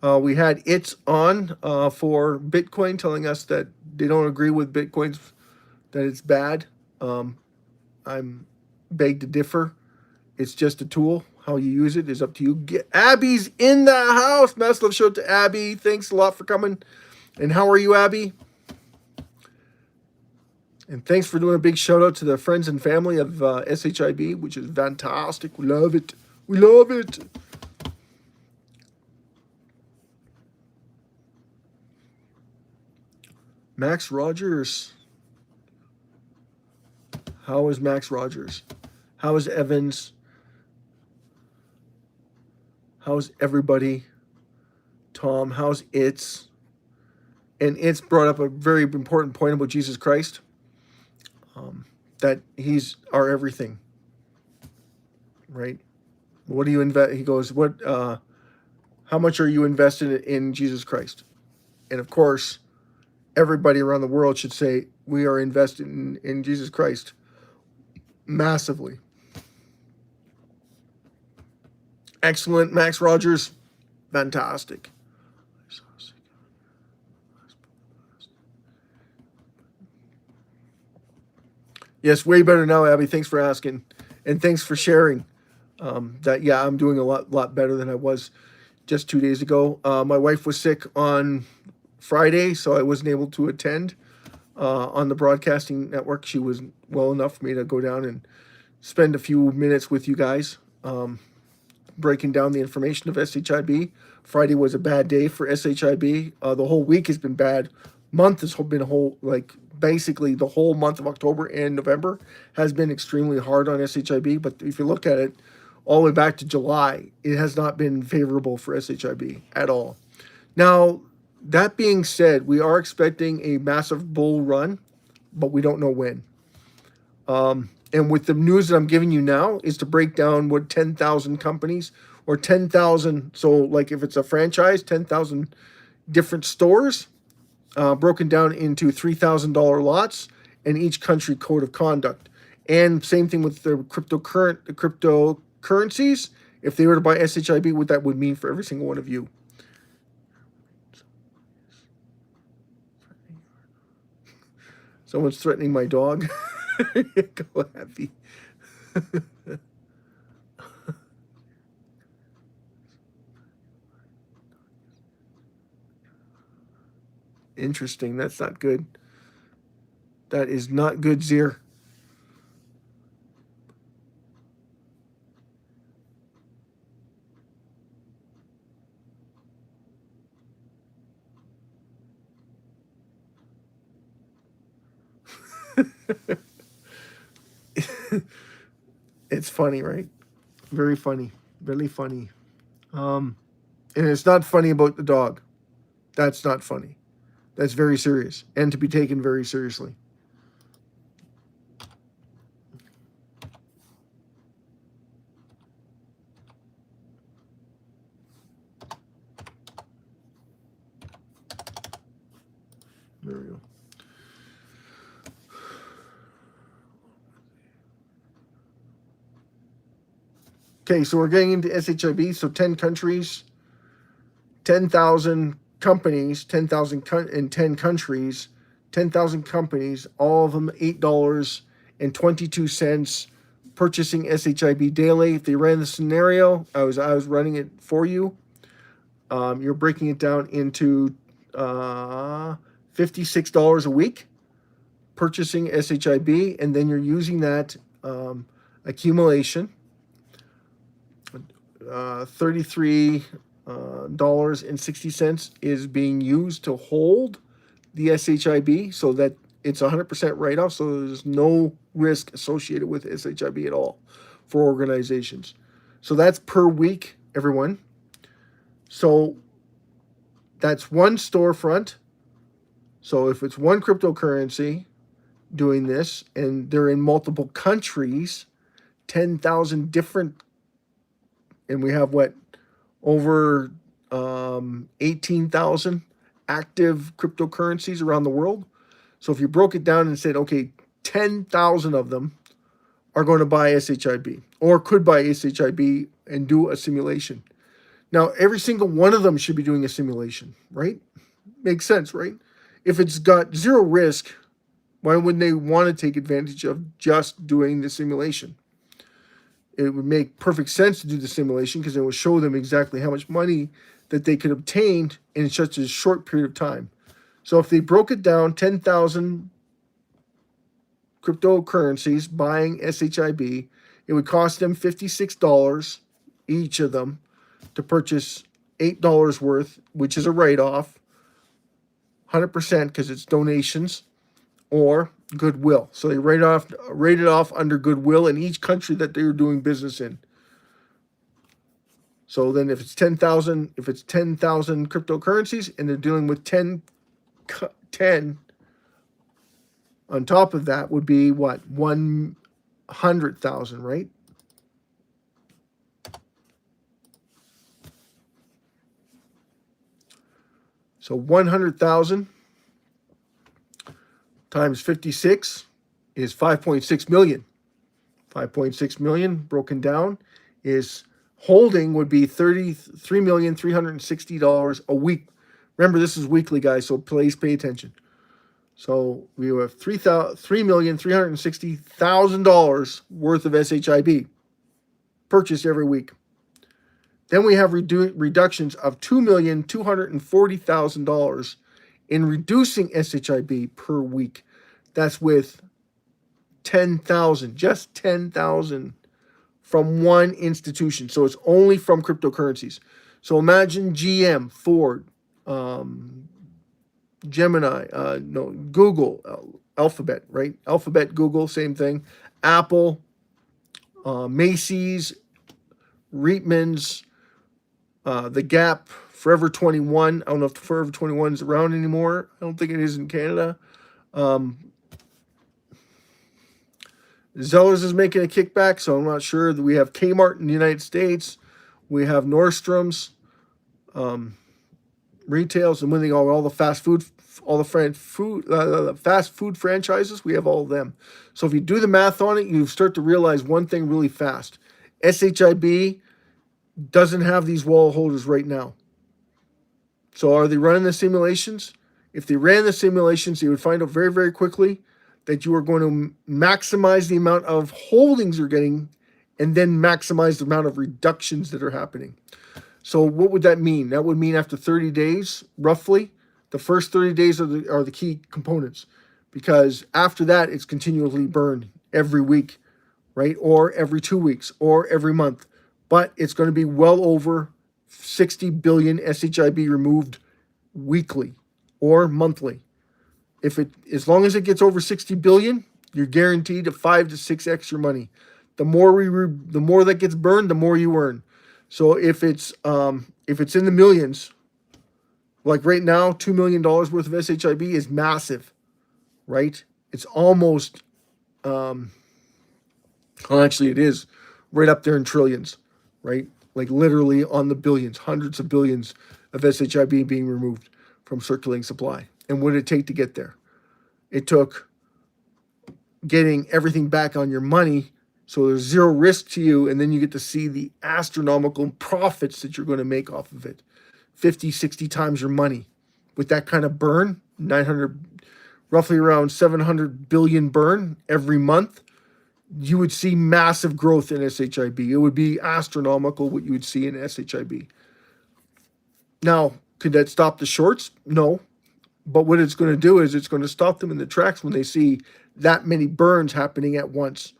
We had It's on for Bitcoin, telling us that they don't agree with Bitcoin, that it's bad. I'm beg to differ. It's just a tool. How you use it is up to you. Abby's in the house. Massive shout out to Abby. Thanks a lot for coming. And how are you, Abby? And thanks for doing a big shout out to the friends and family of SHIB, which is fantastic. We love it. We love it. Max Rogers. How is Max Rogers? How is Evans? How's everybody? Tom, how's It's? And It's brought up a very important point about Jesus Christ. That he's our everything. Right? What do you invest? He goes, how much are you invested in Jesus Christ? And of course, everybody around the world should say, we are invested in Jesus Christ massively. Excellent, Max Rogers. Fantastic. Yes, way better now, Abby. Thanks for asking. And thanks for sharing. That, yeah, I'm doing a lot better than I was just 2 days ago. My wife was sick on Friday, so I wasn't able to attend on the broadcasting network. She was well enough for me to go down and spend a few minutes with you guys, breaking down the information of SHIB. Friday was a bad day for SHIB. The whole week has been bad. Month has been basically the whole month of October and November has been extremely hard on SHIB. But if you look at it all the way back to July, it has not been favorable for SHIB at all. Now, that being said, we are expecting a massive bull run, but we don't know when. And with the news that I'm giving you now is to break down what 10,000 companies or 10,000, so like if it's a franchise, 10,000 different stores, broken down into $3,000 lots and each country code of conduct. And same thing with the cryptocurrencies. If they were to buy SHIB, what that would mean for every single one of you. Someone's threatening my dog. Go happy. Interesting. That's not good. That is not good, Zir. It's funny, right? Very funny. Really funny. And it's not funny about the dog. That's not funny. That's very serious and to be taken very seriously. There we go. Okay, so we're getting into SHIB. So 10 countries, 10,000 companies, 10,000 in 10 countries, 10,000 companies, all of them $8.22 purchasing SHIB daily. If they ran the scenario, I was running it for you. You're breaking it down into $56 a week purchasing SHIB, and then you're using that accumulation. $33.60 is being used to hold the SHIB so that it's 100% write-off, so there's no risk associated with SHIB at all for organizations. So that's per week, everyone. So that's one storefront. So if it's one cryptocurrency doing this and they're in multiple countries, 10,000 different, and we have what, over 18,000 active cryptocurrencies around the world. So if you broke it down and said, okay, 10,000 of them are going to buy SHIB or could buy SHIB and do a simulation. Now, every single one of them should be doing a simulation, right? Makes sense, right? If it's got zero risk, why wouldn't they want to take advantage of just doing the simulation? It would make perfect sense to do the simulation because it will show them exactly how much money that they could obtain in such a short period of time. So if they broke it down, 10,000 cryptocurrencies buying SHIB, it would cost them $56 each of them to purchase $8 worth, which is a write-off, 100% because it's donations, or goodwill. So they rate it off under goodwill in each country that they're doing business in. So then if it's 10,000 cryptocurrencies and they're dealing with 10 on top of that would be what? 100,000, right? So 100,000 times 56 is 5.6 million. 5.6 million broken down is holding would be $33,360 a week. Remember, this is weekly, guys, so please pay attention. So we have $3,360,000 worth of SHIB purchased every week. Then we have reductions of $2,240,000 in reducing SHIB per week. That's with 10,000, just 10,000 from one institution. So it's only from cryptocurrencies. So imagine GM, Ford, Gemini, Google, Alphabet, right? Alphabet, Google, same thing. Apple, Macy's, Reitman's, The Gap, Forever 21. I don't know if Forever 21 is around anymore. I don't think it is in Canada. Zellers is making a kickback, so I'm not sure. That we have Kmart in the United States. We have Nordstrom's, retails, and when they go all the fast food franchises, we have all of them. So if you do the math on it, you start to realize one thing really fast. SHIB doesn't have these wall holders right now. So are they running the simulations? If they ran the simulations, you would find out very, very quickly that you are going to maximize the amount of holdings you're getting and then maximize the amount of reductions that are happening. So what would that mean? That would mean after 30 days, roughly, the first 30 days are the key components, because after that, it's continually burned every week, right? Or every 2 weeks or every month. But it's going to be well over 60 billion SHIB removed weekly or monthly. As long as it gets over 60 billion, you're guaranteed a 5 to 6x your money. The more that gets burned, the more you earn. So if it's in the millions, like right now, $2 million worth of SHIB is massive, right? It's almost, actually it is right up there in trillions, right? Like literally on the billions, hundreds of billions of SHIB being removed from circulating supply. And what did it take to get there? It took getting everything back on your money, so there's zero risk to you, and then you get to see the astronomical profits that you're going to make off of it. 50, 60 times your money. With that kind of burn, roughly around 700 billion burn every month, you would see massive growth in SHIB. It would be astronomical what you would see in SHIB. Now, could that stop the shorts? No. But what it's going to do is it's going to stop them in the tracks when they see that many burns happening at once.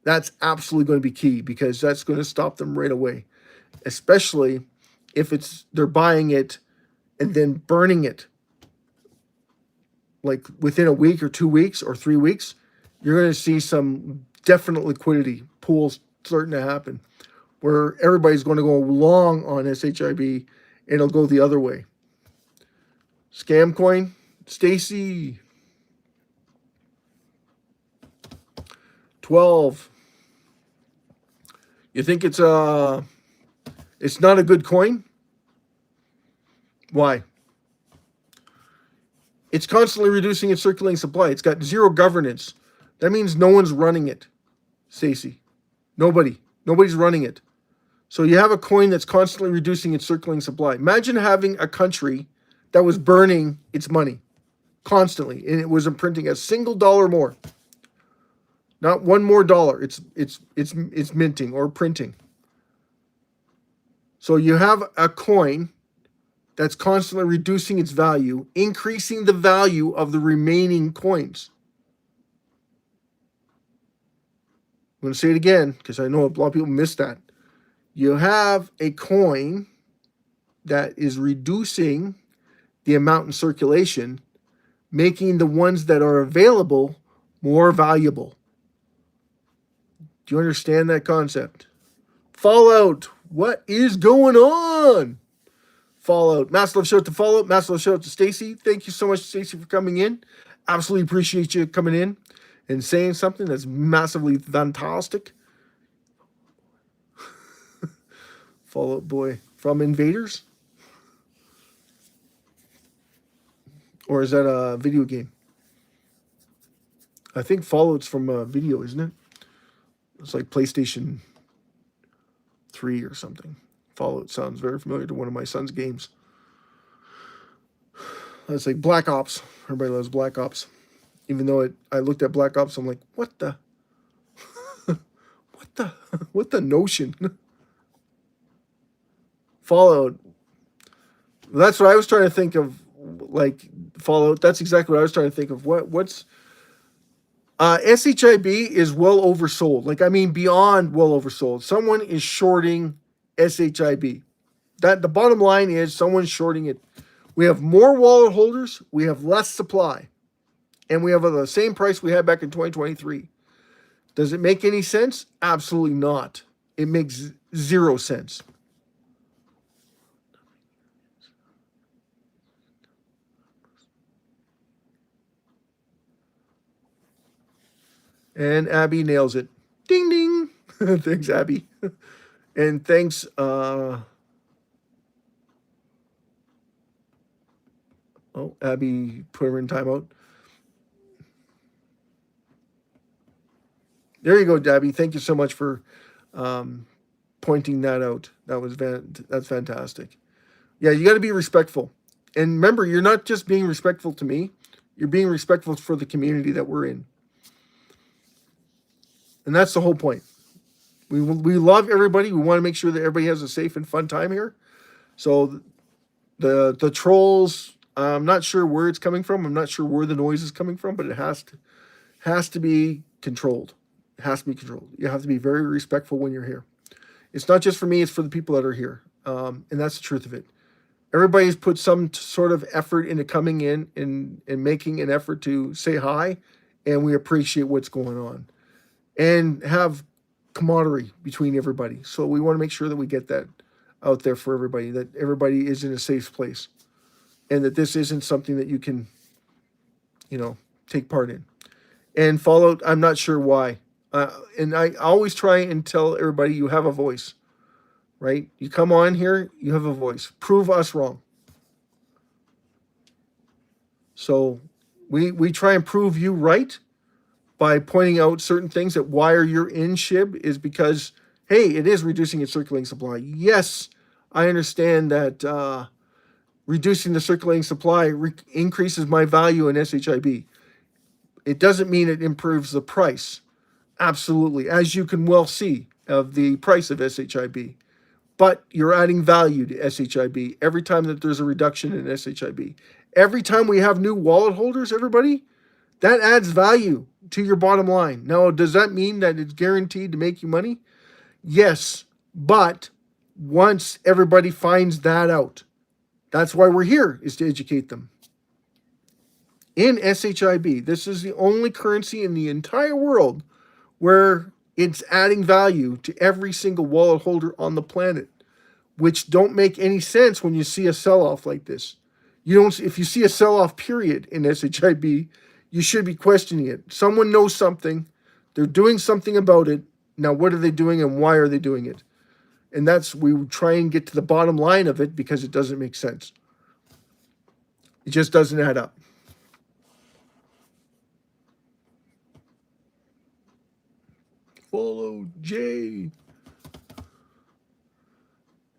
That's absolutely going to be key, because that's going to stop them right away, especially if they're buying it and then burning it like within a week or 2 weeks or 3 weeks. You're going to see some definite liquidity pools starting to happen where everybody's going to go long on SHIB and it'll go the other way. Scam coin, Stacy. 12. You think it's not a good coin? Why? It's constantly reducing its circulating supply. It's got zero governance. That means no one's running it, Stacy. Nobody's running it. So you have a coin that's constantly reducing its circulating supply. Imagine having a country that was burning its money constantly, and it wasn't printing a single dollar more. Not one more dollar. It's minting or printing. So you have a coin that's constantly reducing its value, increasing the value of the remaining coins. I'm going to say it again because I know a lot of people missed that. You have a coin that is reducing the amount in circulation, making the ones that are available more valuable. Do you understand that concept? Fallout, what is going on? Fallout. Massive love shout out to Fallout. Massive love shout out to Stacy. Thank you so much, Stacy, for coming in. Absolutely appreciate you coming in and saying something that's massively fantastic. Fallout Boy from Invaders? Or is that a video game? I think Fallout's from a video, isn't it? It's like PlayStation 3 or something. Fallout sounds very familiar to one of my son's games. That's like Black Ops. Everybody loves Black Ops. Even though I looked at Black Ops, I'm like, what the? what the notion? Fallout. That's what I was trying to think of, like Fallout. That's exactly what I was trying to think of. What's SHIB is well oversold. Like, I mean, beyond well oversold. Someone is shorting SHIB. That the bottom line is someone's shorting it. We have more wallet holders. We have less supply. And we have the same price we had back in 2023. Does it make any sense? Absolutely not. It makes zero sense. And Abby nails it. Ding, ding. Thanks, Abby. And thanks, Abby put her in timeout. There you go, Abby. Thank you so much for pointing that out. That's fantastic. Yeah, you got to be respectful. And remember, you're not just being respectful to me. You're being respectful for the community that we're in. And that's the whole point. We love everybody. We want to make sure that everybody has a safe and fun time here. So the trolls, I'm not sure where it's coming from. I'm not sure where the noise is coming from, but it has to be controlled. It has to be controlled. You have to be very respectful when you're here. It's not just for me. It's for the people that are here. And that's the truth of it. Everybody's put some sort of effort into coming in and making an effort to say hi. And we appreciate what's going on. And have camaraderie between everybody. So we want to make sure that we get that out there for everybody, that everybody is in a safe place, and that this isn't something that you can, take part in. And Fallout, I'm not sure why. And I always try and tell everybody, you have a voice, right? You come on here, you have a voice. Prove us wrong. So we try and prove you right by pointing out certain things, that why you're in SHIB is because, hey, it is reducing its circulating supply. Yes, I understand that reducing the circulating supply increases my value in SHIB. It doesn't mean it improves the price. Absolutely, as you can well see of the price of SHIB. But you're adding value to SHIB every time that there's a reduction in SHIB. Every time we have new wallet holders, everybody, that adds value to your bottom line. Now, does that mean that it's guaranteed to make you money? Yes, but once everybody finds that out, that's why we're here, is to educate them. In SHIB, this is the only currency in the entire world where it's adding value to every single wallet holder on the planet, which don't make any sense when you see a sell-off like this. If you see a sell-off period in SHIB, you should be questioning it. Someone knows something. They're doing something about it. Now, what are they doing and why are they doing it? And we try and get to the bottom line of it, because it doesn't make sense. It just doesn't add up. Follow Jay.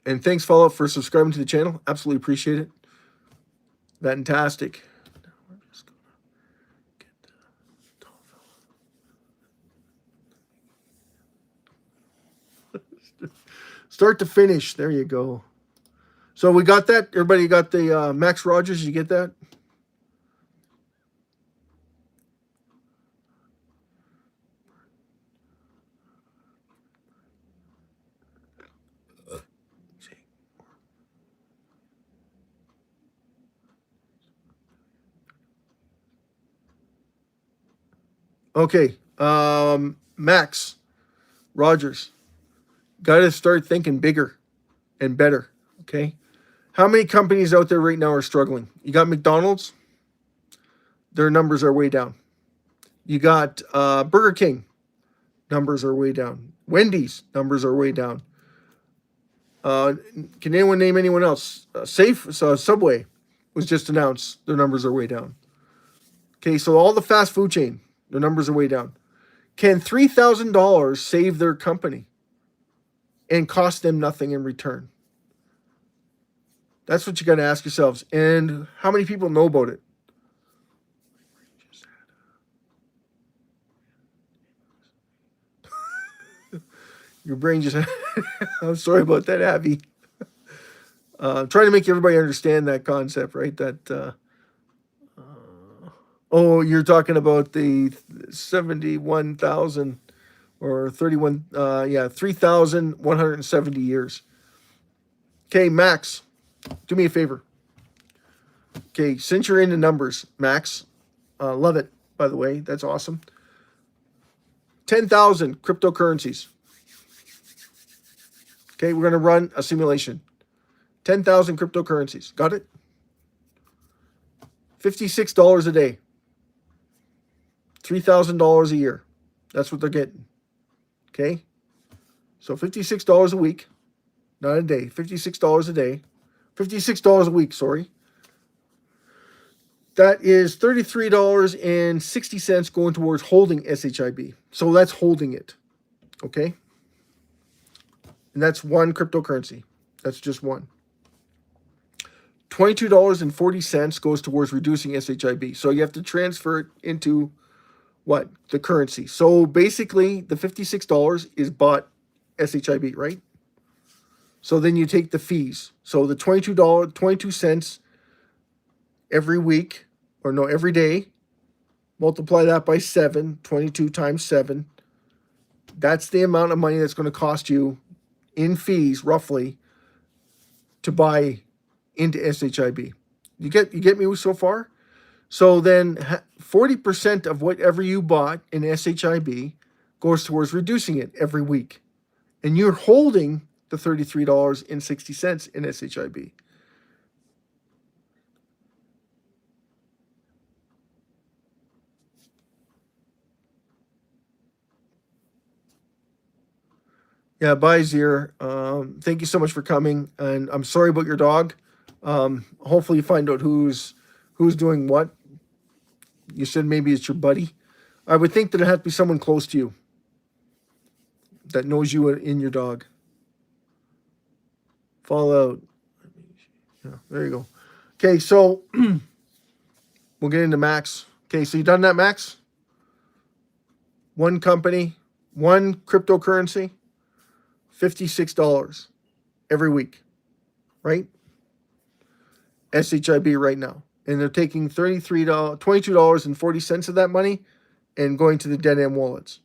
And thanks, Fallout, for subscribing to the channel. Absolutely appreciate it. Fantastic. Now we're just gonna get the tall fella. Start to finish. There you go. So we got that. Everybody got the Max Rogers. You get that? Okay. Max Rogers. Got to start thinking bigger and better. Okay. How many companies out there right now are struggling? You got McDonald's. Their numbers are way down. You got Burger King. Numbers are way down. Wendy's. Numbers are way down. Can anyone name anyone else? Subway was just announced. Their numbers are way down. Okay, so all the fast food chain, their numbers are way down. Can $3,000 save their company and cost them nothing in return? That's what you got to ask yourselves. And how many people know about it? Your brain just... I'm sorry about that, Abby. Trying to make everybody understand that concept, right? That... oh, you're talking about the 71,000 or 31... yeah, 3,170 years. Okay, Max, do me a favor. Okay, since you're into numbers, Max, love it, by the way. That's awesome. 10,000 cryptocurrencies. Okay, we're going to run a simulation. 10,000 cryptocurrencies. Got it? $56 a day. $3,000 a year. That's what they're getting. Okay? So $56 a week. Not a day. $56 a day. $56 a week, sorry. That is $33.60 going towards holding SHIB. So that's holding it. Okay? And that's one cryptocurrency. That's just one. $22.40 goes towards reducing SHIB. So you have to transfer it into what? The currency. So basically, the $56 is bought SHIB, right? So then you take the fees. So the $22 cents every week, or no, every day, multiply that by 7, 22 times 7. That's the amount of money that's going to cost you in fees, roughly, to buy into SHIB. You get me so far? So then 40% of whatever you bought in SHIB goes towards reducing it every week. And you're holding the $33.60 in SHIB. Yeah, bye, Zier. Thank you so much for coming. And I'm sorry about your dog. Hopefully you find out who's doing what. You said maybe it's your buddy. I would think that it has to be someone close to you that knows you in your dog. Fallout. Yeah, there you go. Okay, so we'll get into Max. Okay, so you done that, Max? One company, one cryptocurrency, $56 every week, right? SHIB right now. And they're taking $22.40 of that money and going to the dead end wallets.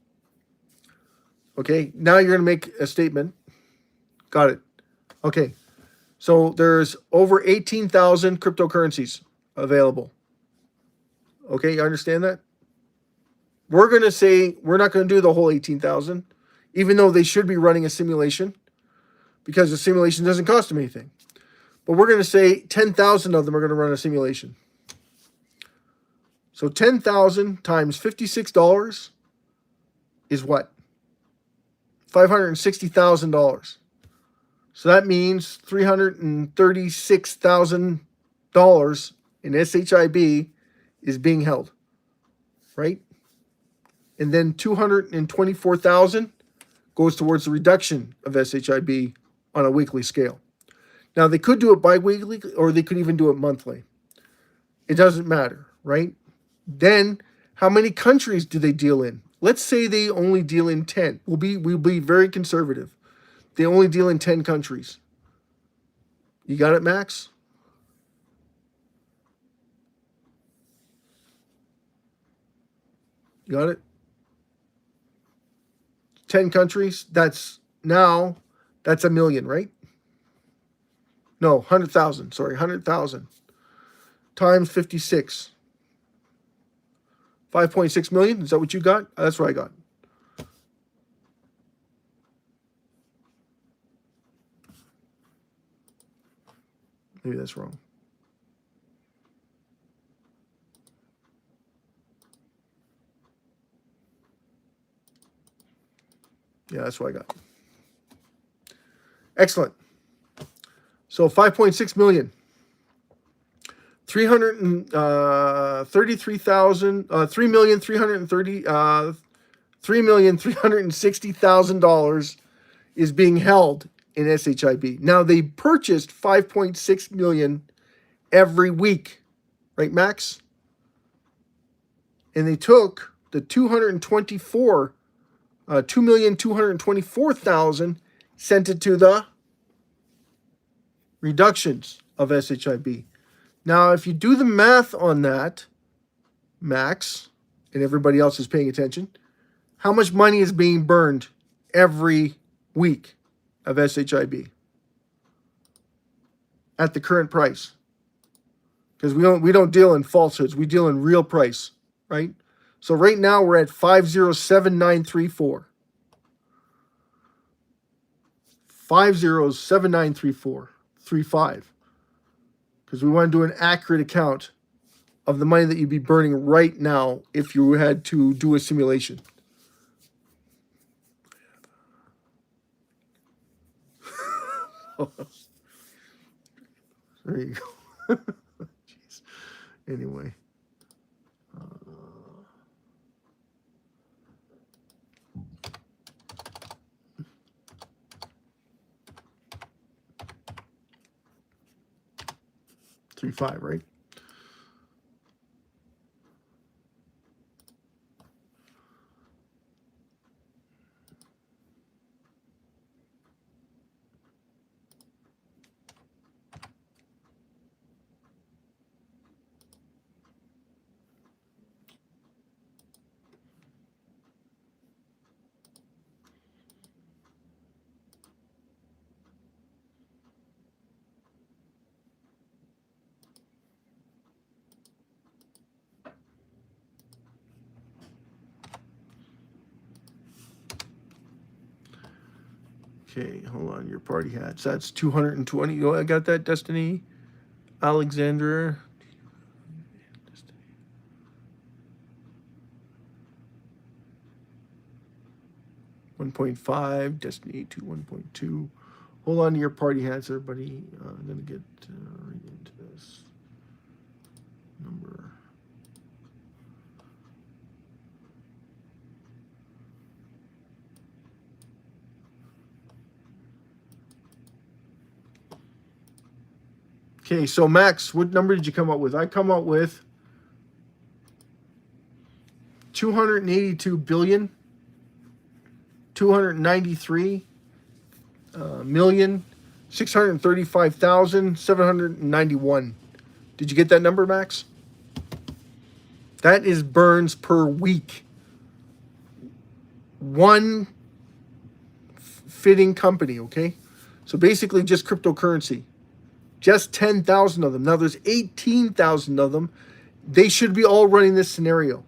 Okay, now you're going to make a statement. Got it. Okay, so there's over 18,000 cryptocurrencies available. Okay, you understand that? We're going to say we're not going to do the whole 18,000, even though they should be running a simulation, because the simulation doesn't cost them anything. But we're going to say 10,000 of them are going to run a simulation. So 10,000 times $56 is what? $560,000. So that means $336,000 in SHIB is being held, right? And then $224,000 goes towards the reduction of SHIB on a weekly scale. Now, they could do it bi-weekly, or they could even do it monthly. It doesn't matter, right? Then, how many countries do they deal in? Let's say they only deal in 10. We'll be very conservative. They only deal in 10 countries. You got it, Max? You got it? 10 countries, that's a million, right? No, 100,000, sorry, 100,000 times 56. 5.6 million, is that what you got? That's what I got. Maybe that's wrong. Yeah, that's what I got. Excellent. So 5.6 million. 3,360,000 is being held in SHIB. Now they purchased 5.6 million every week, right, Max? And they took the 2,224,000, sent it to the reductions of SHIB. Now, if you do the math on that, Max, and everybody else is paying attention, how much money is being burned every week of SHIB at the current price? Because we don't deal in falsehoods, we deal in real price, right? So right now we're at 507934. 507934.35. Because we want to do an accurate account of the money that you'd be burning right now if you had to do a simulation. There you go. Jeez. Anyway. 3.5, right? Okay, hold on, your party hats. That's 220. Oh, I got that, Destiny. Alexandra. 1.5, Destiny 2, 1.2. Hold on to your party hats, everybody. I'm going to get right into this number. Okay, so Max, what number did you come up with? I come up with 282 billion. 293 million 635,791. Did you get that number, Max? That is burns per week. One fitting company, okay? So basically just cryptocurrency. Just 10,000 of them. Now there's 18,000 of them. They should be all running this scenario.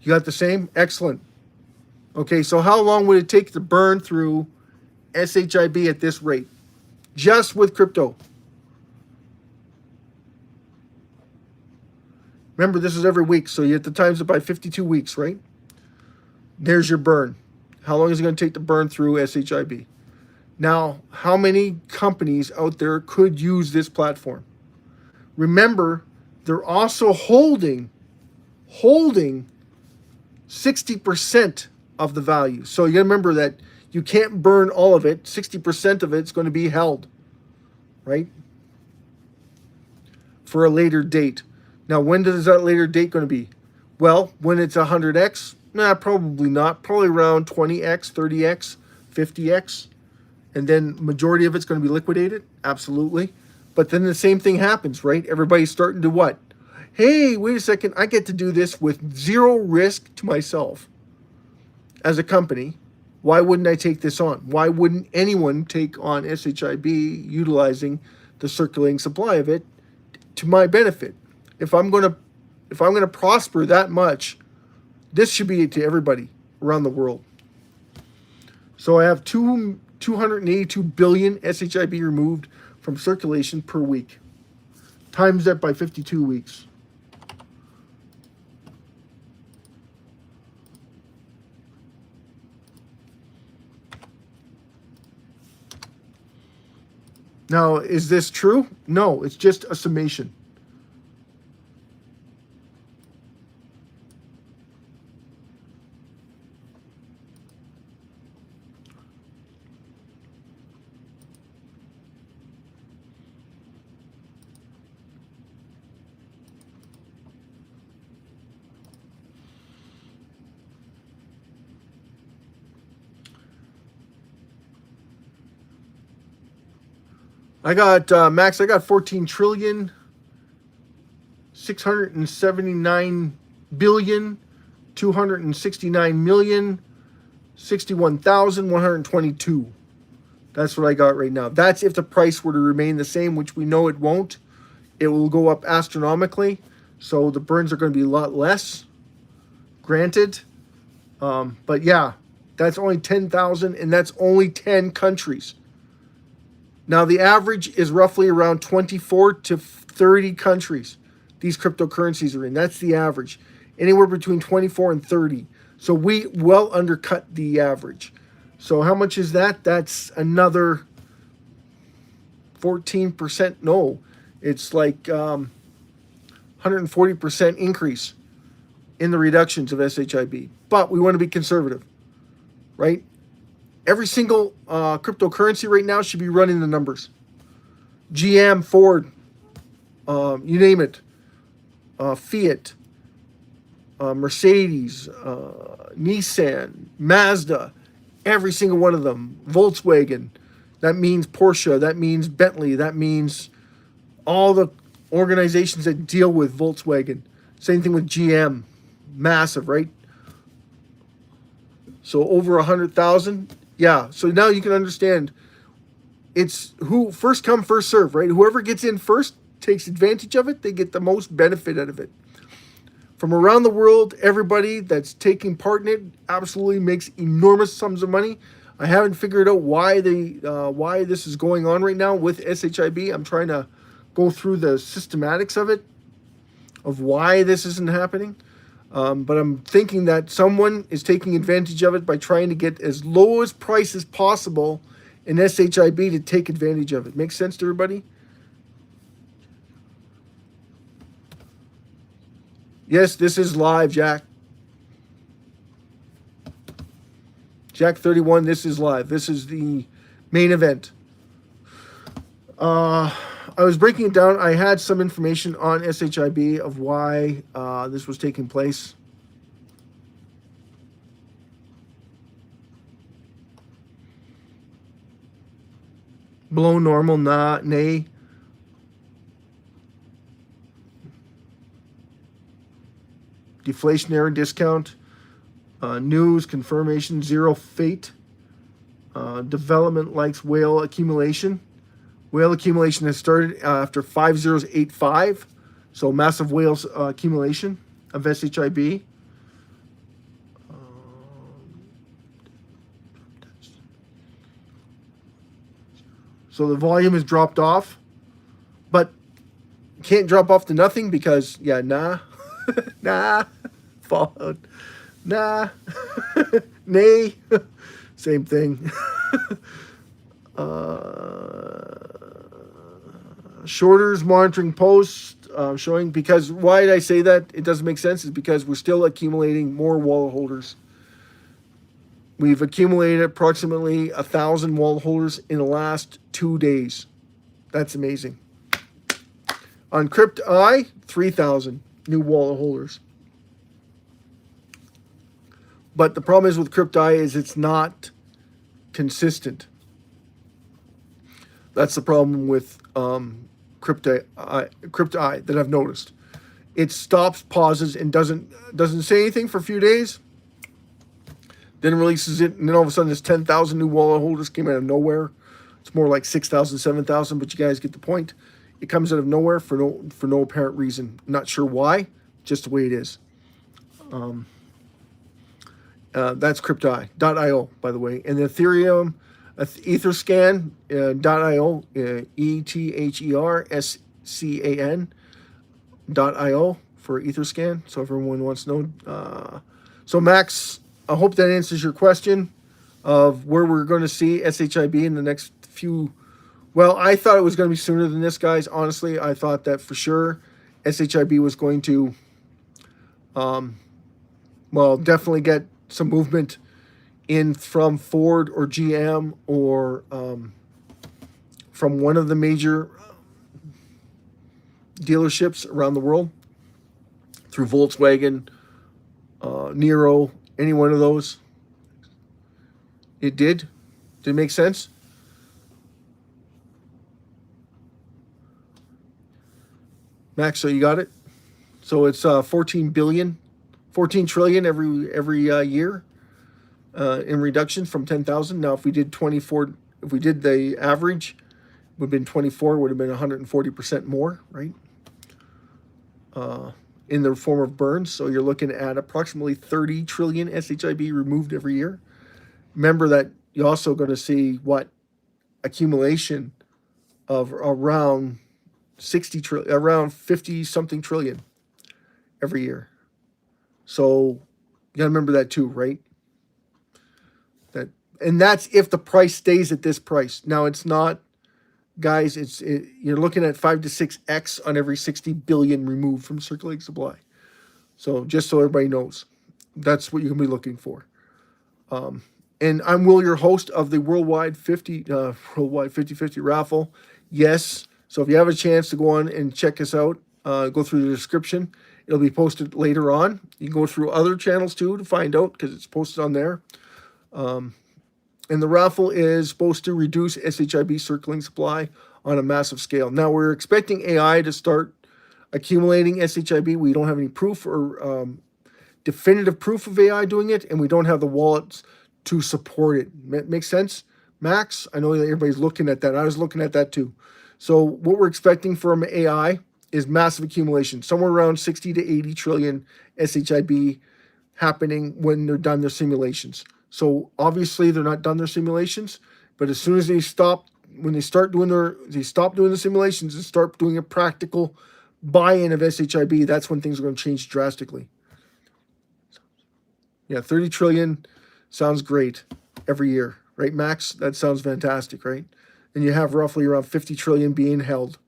You got the same? Excellent. Okay, so how long would it take to burn through SHIB at this rate? Just with crypto. Remember, this is every week, so you have to times it by 52 weeks, right? There's your burn. How long is it going to take to burn through SHIB? Now, how many companies out there could use this platform? Remember, they're also holding 60% of the value. So you got to remember that you can't burn all of it. 60% of it's going to be held, right? For a later date. Now, when is that later date going to be? Well, when it's 100x? Nah, probably not. Probably around 20x, 30x, 50x. And then majority of it's going to be liquidated? Absolutely. But then the same thing happens, right? Everybody's starting to what? Hey, wait a second. I get to do this with zero risk to myself as a company. Why wouldn't I take this on? Why wouldn't anyone take on SHIB utilizing the circulating supply of it to my benefit? If I'm going to prosper that much, this should be to everybody around the world. So I have 282 billion SHIB removed from circulation per week. Times that by 52 weeks. Now, is this true? No, it's just a summation. I got, Max, I got 14 trillion, 679 billion, 269 million, 61,122. That's what I got right now. That's if the price were to remain the same, which we know it won't. It will go up astronomically. So the burns are going to be a lot less, granted. But yeah, that's only 10,000, and that's only 10 countries. Now, the average is roughly around 24 to 30 countries these cryptocurrencies are in. That's the average. Anywhere between 24 and 30. So we well undercut the average. So how much is that? That's another 14%. No, it's like 140% increase in the reductions of SHIB. But we want to be conservative, right? Every single cryptocurrency right now should be running the numbers. GM, Ford, you name it. Fiat, Mercedes, Nissan, Mazda, every single one of them. Volkswagen, that means Porsche, that means Bentley, that means all the organizations that deal with Volkswagen. Same thing with GM, massive, right? So over 100,000. Yeah, so now you can understand it's who first come, first serve, right? Whoever gets in first takes advantage of it. They get the most benefit out of it. From around the world, everybody that's taking part in it absolutely makes enormous sums of money. I haven't figured out why this is going on right now with SHIB. I'm trying to go through the systematics of it, of why this isn't happening. But I'm thinking that someone is taking advantage of it by trying to get as low as price as possible in SHIB to take advantage of it. Makes sense to everybody? Yes, this is live, Jack. Jack 31, this is live. This is the main event. I was breaking it down. I had some information on SHIB of why this was taking place. Below normal, nay. Deflationary discount. News, confirmation, zero fate. Development likes whale accumulation. Whale accumulation has started after 5085. So massive whales accumulation of SHIB. So the volume has dropped off. But can't drop off to nothing because, yeah, nah. Nah. Followed. Nah. Nay. Same thing. Shorters monitoring posts showing, because why did I say that it doesn't make sense is because we're still accumulating more wallet holders. We've accumulated approximately 1,000 wallet holders in the last 2 days. That's amazing. On CryptEye, 3,000 new wallet holders. But the problem is with CryptEye is it's not consistent. That's the problem with CryptEye that I've noticed. It stops, pauses, and doesn't say anything for a few days. Then releases it, and then all of a sudden, there's 10,000 new wallet holders came out of nowhere. It's more like 6,000, 7,000, but you guys get the point. It comes out of nowhere for no apparent reason. Not sure why, just the way it is. That's CryptEye.io, by the way, and the Ethereum, Etherscan.io, ETHERSCAN.io for Etherscan. So if everyone wants to know. So Max, I hope that answers your question of where we're going to see SHIB in the next few. Well, I thought it was going to be sooner than this, guys. Honestly, I thought that for sure SHIB was going to, definitely get some movement in from Ford or GM or from one of the major dealerships around the world through Volkswagen, Nero, any one of those. It did. Did it make sense? Max, so you got it? So it's 14 trillion every year in reduction from 10,000. Now, if we did the average, would have been 24, would have been 140% more, right? In the form of burns. So you're looking at approximately 30 trillion SHIB removed every year. Remember that you're also going to see what accumulation of around 60 trillion, around 50 something trillion every year. So you got to remember that too, right? And that's if the price stays at this price. Now it's not, guys. You're looking at 5 to 6x on every 60 billion removed from circulating supply. So just so everybody knows, that's what you're gonna be looking for. And I'm Will, your host of the Worldwide 50/50 raffle. Yes. So if you have a chance to go on and check us out, go through the description. It'll be posted later on. You can go through other channels too to find out because it's posted on there. And the raffle is supposed to reduce SHIB circulating supply on a massive scale. Now, we're expecting AI to start accumulating SHIB. We don't have any proof or definitive proof of AI doing it, and we don't have the wallets to support it. Makes sense? Max, I know that everybody's looking at that. I was looking at that too. So what we're expecting from AI is massive accumulation, somewhere around 60 to 80 trillion SHIB happening when they're done their simulations. So obviously they're not done their simulations, but as soon as they stop doing the simulations and start doing a practical buy-in of SHIB, that's when things are going to change drastically. Yeah, 30 trillion sounds great every year, right, Max? That sounds fantastic, right? And you have roughly around 50 trillion being held.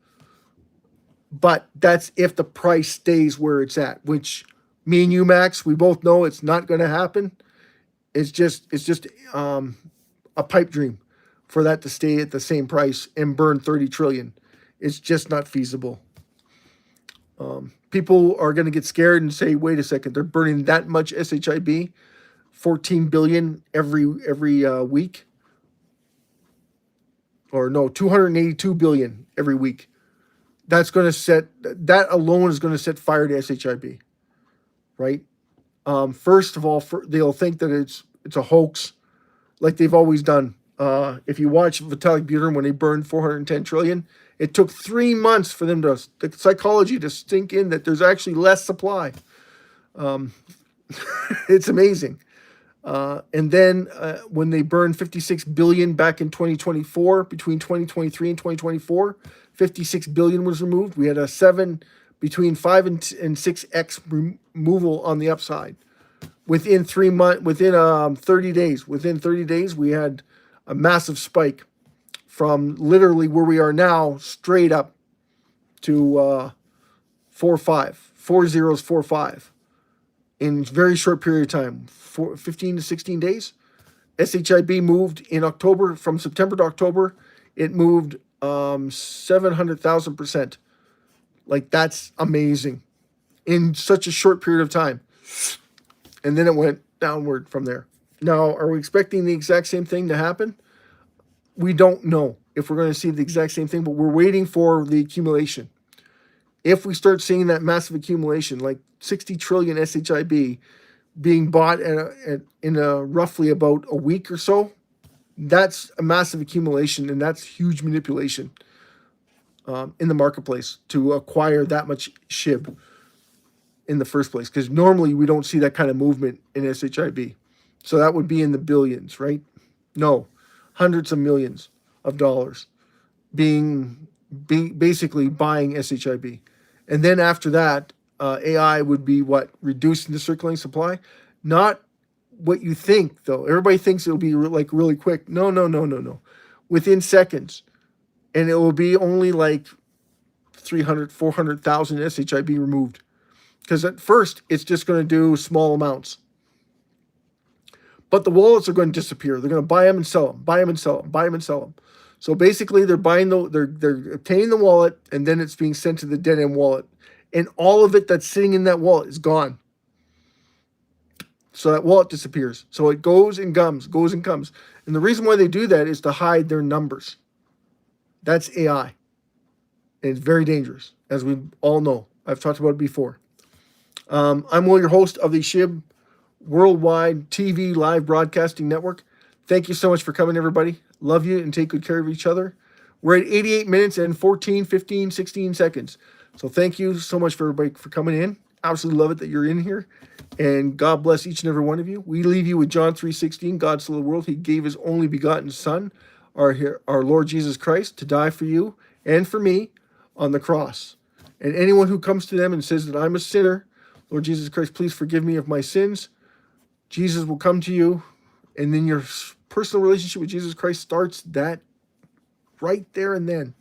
But that's if the price stays where it's at, which me and you, Max, we both know it's not going to happen. It's just a pipe dream for that to stay at the same price and burn 30 trillion. It's just not feasible. People are going to get scared and say, wait a second, they're burning that much SHIB, 14 billion every week. Or no, 282 billion every week. That alone is going to set fire to SHIB, right? First of all, they'll think that it's a hoax, like they've always done. If you watch Vitalik Buterin when they burned 410 trillion, it took 3 months for them the psychology to sink in that there's actually less supply. It's amazing. And then when they burned 56 billion back in 2024, between 2023 and 2024, 56 billion was removed. We had between 5 and 6x removal on the upside. Within 30 days. Within 30 days, we had a massive spike from literally where we are now straight up to 4 zeros, 4.5 in a very short period of time, 15 to 16 days. SHIB moved in October, from September to October, it moved 700,000%. Like, that's amazing in such a short period of time. And then it went downward from there. Now, are we expecting the exact same thing to happen? We don't know if we're going to see the exact same thing, but we're waiting for the accumulation. If we start seeing that massive accumulation, like 60 trillion SHIB being bought in roughly about a week or so, that's a massive accumulation, and that's huge manipulation in the marketplace to acquire that much SHIB in the first place, because normally we don't see that kind of movement in SHIB. So that would be in the billions, right? No, hundreds of millions of dollars basically buying SHIB. And then after that, AI would be what? Reducing the circulating supply? Not what you think, though. Everybody thinks it'll be like really quick. No. Within seconds. And it will be only like 300, 400,000 SHIB removed. Because at first, it's just going to do small amounts. But the wallets are going to disappear. They're going to buy them and sell them, buy them and sell them, buy them and sell them. So basically, they're obtaining the wallet, and then it's being sent to the dead-end wallet. And all of it that's sitting in that wallet is gone. So that wallet disappears. So it goes and comes. And the reason why they do that is to hide their numbers. That's AI. And it's very dangerous, as we all know. I've talked about it before. I'm Will, your host of the SHIB Worldwide TV Live Broadcasting Network. Thank you so much for coming, everybody. Love you, and take good care of each other. We're at 88 minutes and 14, 15, 16 seconds. So thank you so much for everybody for coming in. Absolutely love it that you're in here. And God bless each and every one of you. We leave you with John 3:16. God so loved the world, he gave his only begotten Son, our Lord Jesus Christ, to die for you and for me on the cross. And anyone who comes to them and says that I'm a sinner, Lord Jesus Christ, please forgive me of my sins, Jesus will come to you, and then your personal relationship with Jesus Christ starts that right there and then.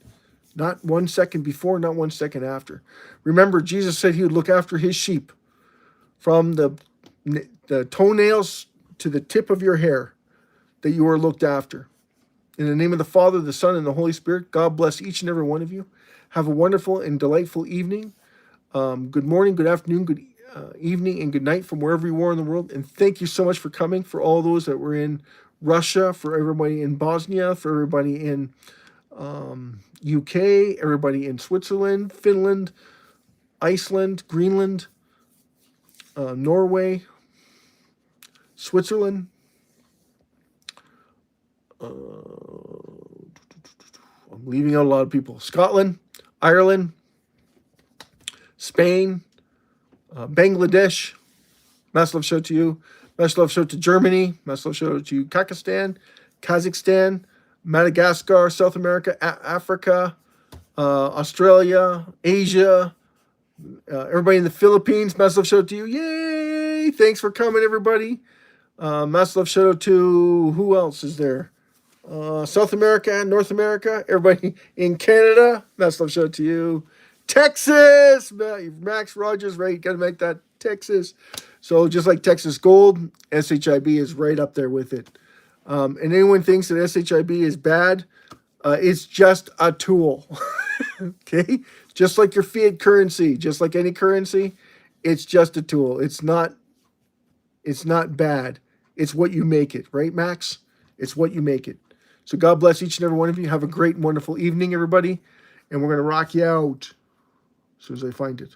Not 1 second before, not 1 second after. Remember, Jesus said he would look after his sheep from the toenails to the tip of your hair, that you are looked after. In the name of the Father, the Son, and the Holy Spirit, God bless each and every one of you. Have a wonderful and delightful evening. Good morning, good afternoon, good evening, and good night from wherever you are in the world. And thank you so much for coming, for all those that were in Russia, for everybody in Bosnia, for everybody in UK, everybody in Switzerland, Finland, Iceland, Greenland, Norway, Switzerland, I'm leaving out a lot of people, Scotland, Ireland, Spain, Bangladesh. Massive love show to you. Massive love show to Germany. Massive love show to Kazakhstan, Madagascar, South America, Africa, Australia, Asia, everybody in the Philippines. Massive love show to you. Yay! Thanks for coming, everybody. Massive love show to, who else is there? South America, North America, everybody in Canada. Massive love show to you. Texas, Max Rogers, right? Got to make that Texas. So just like Texas Gold, SHIB is right up there with it. And anyone thinks that SHIB is bad, it's just a tool. Okay? Just like your fiat currency, just like any currency, it's just a tool. It's not bad. It's what you make it, right, Max? It's what you make it. So God bless each and every one of you. Have a great and wonderful evening, everybody. And we're going to rock you out as soon as I find it.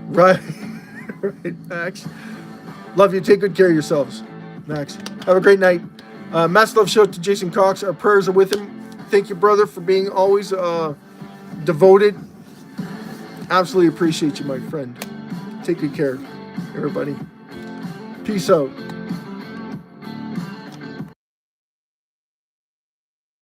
Right. Right, Max. Love you. Take good care of yourselves, Max. Have a great night. Massive love show to Jason Cox. Our prayers are with him. Thank you, brother, for being always devoted. Absolutely appreciate you, my friend. Take good care, everybody. Peace out.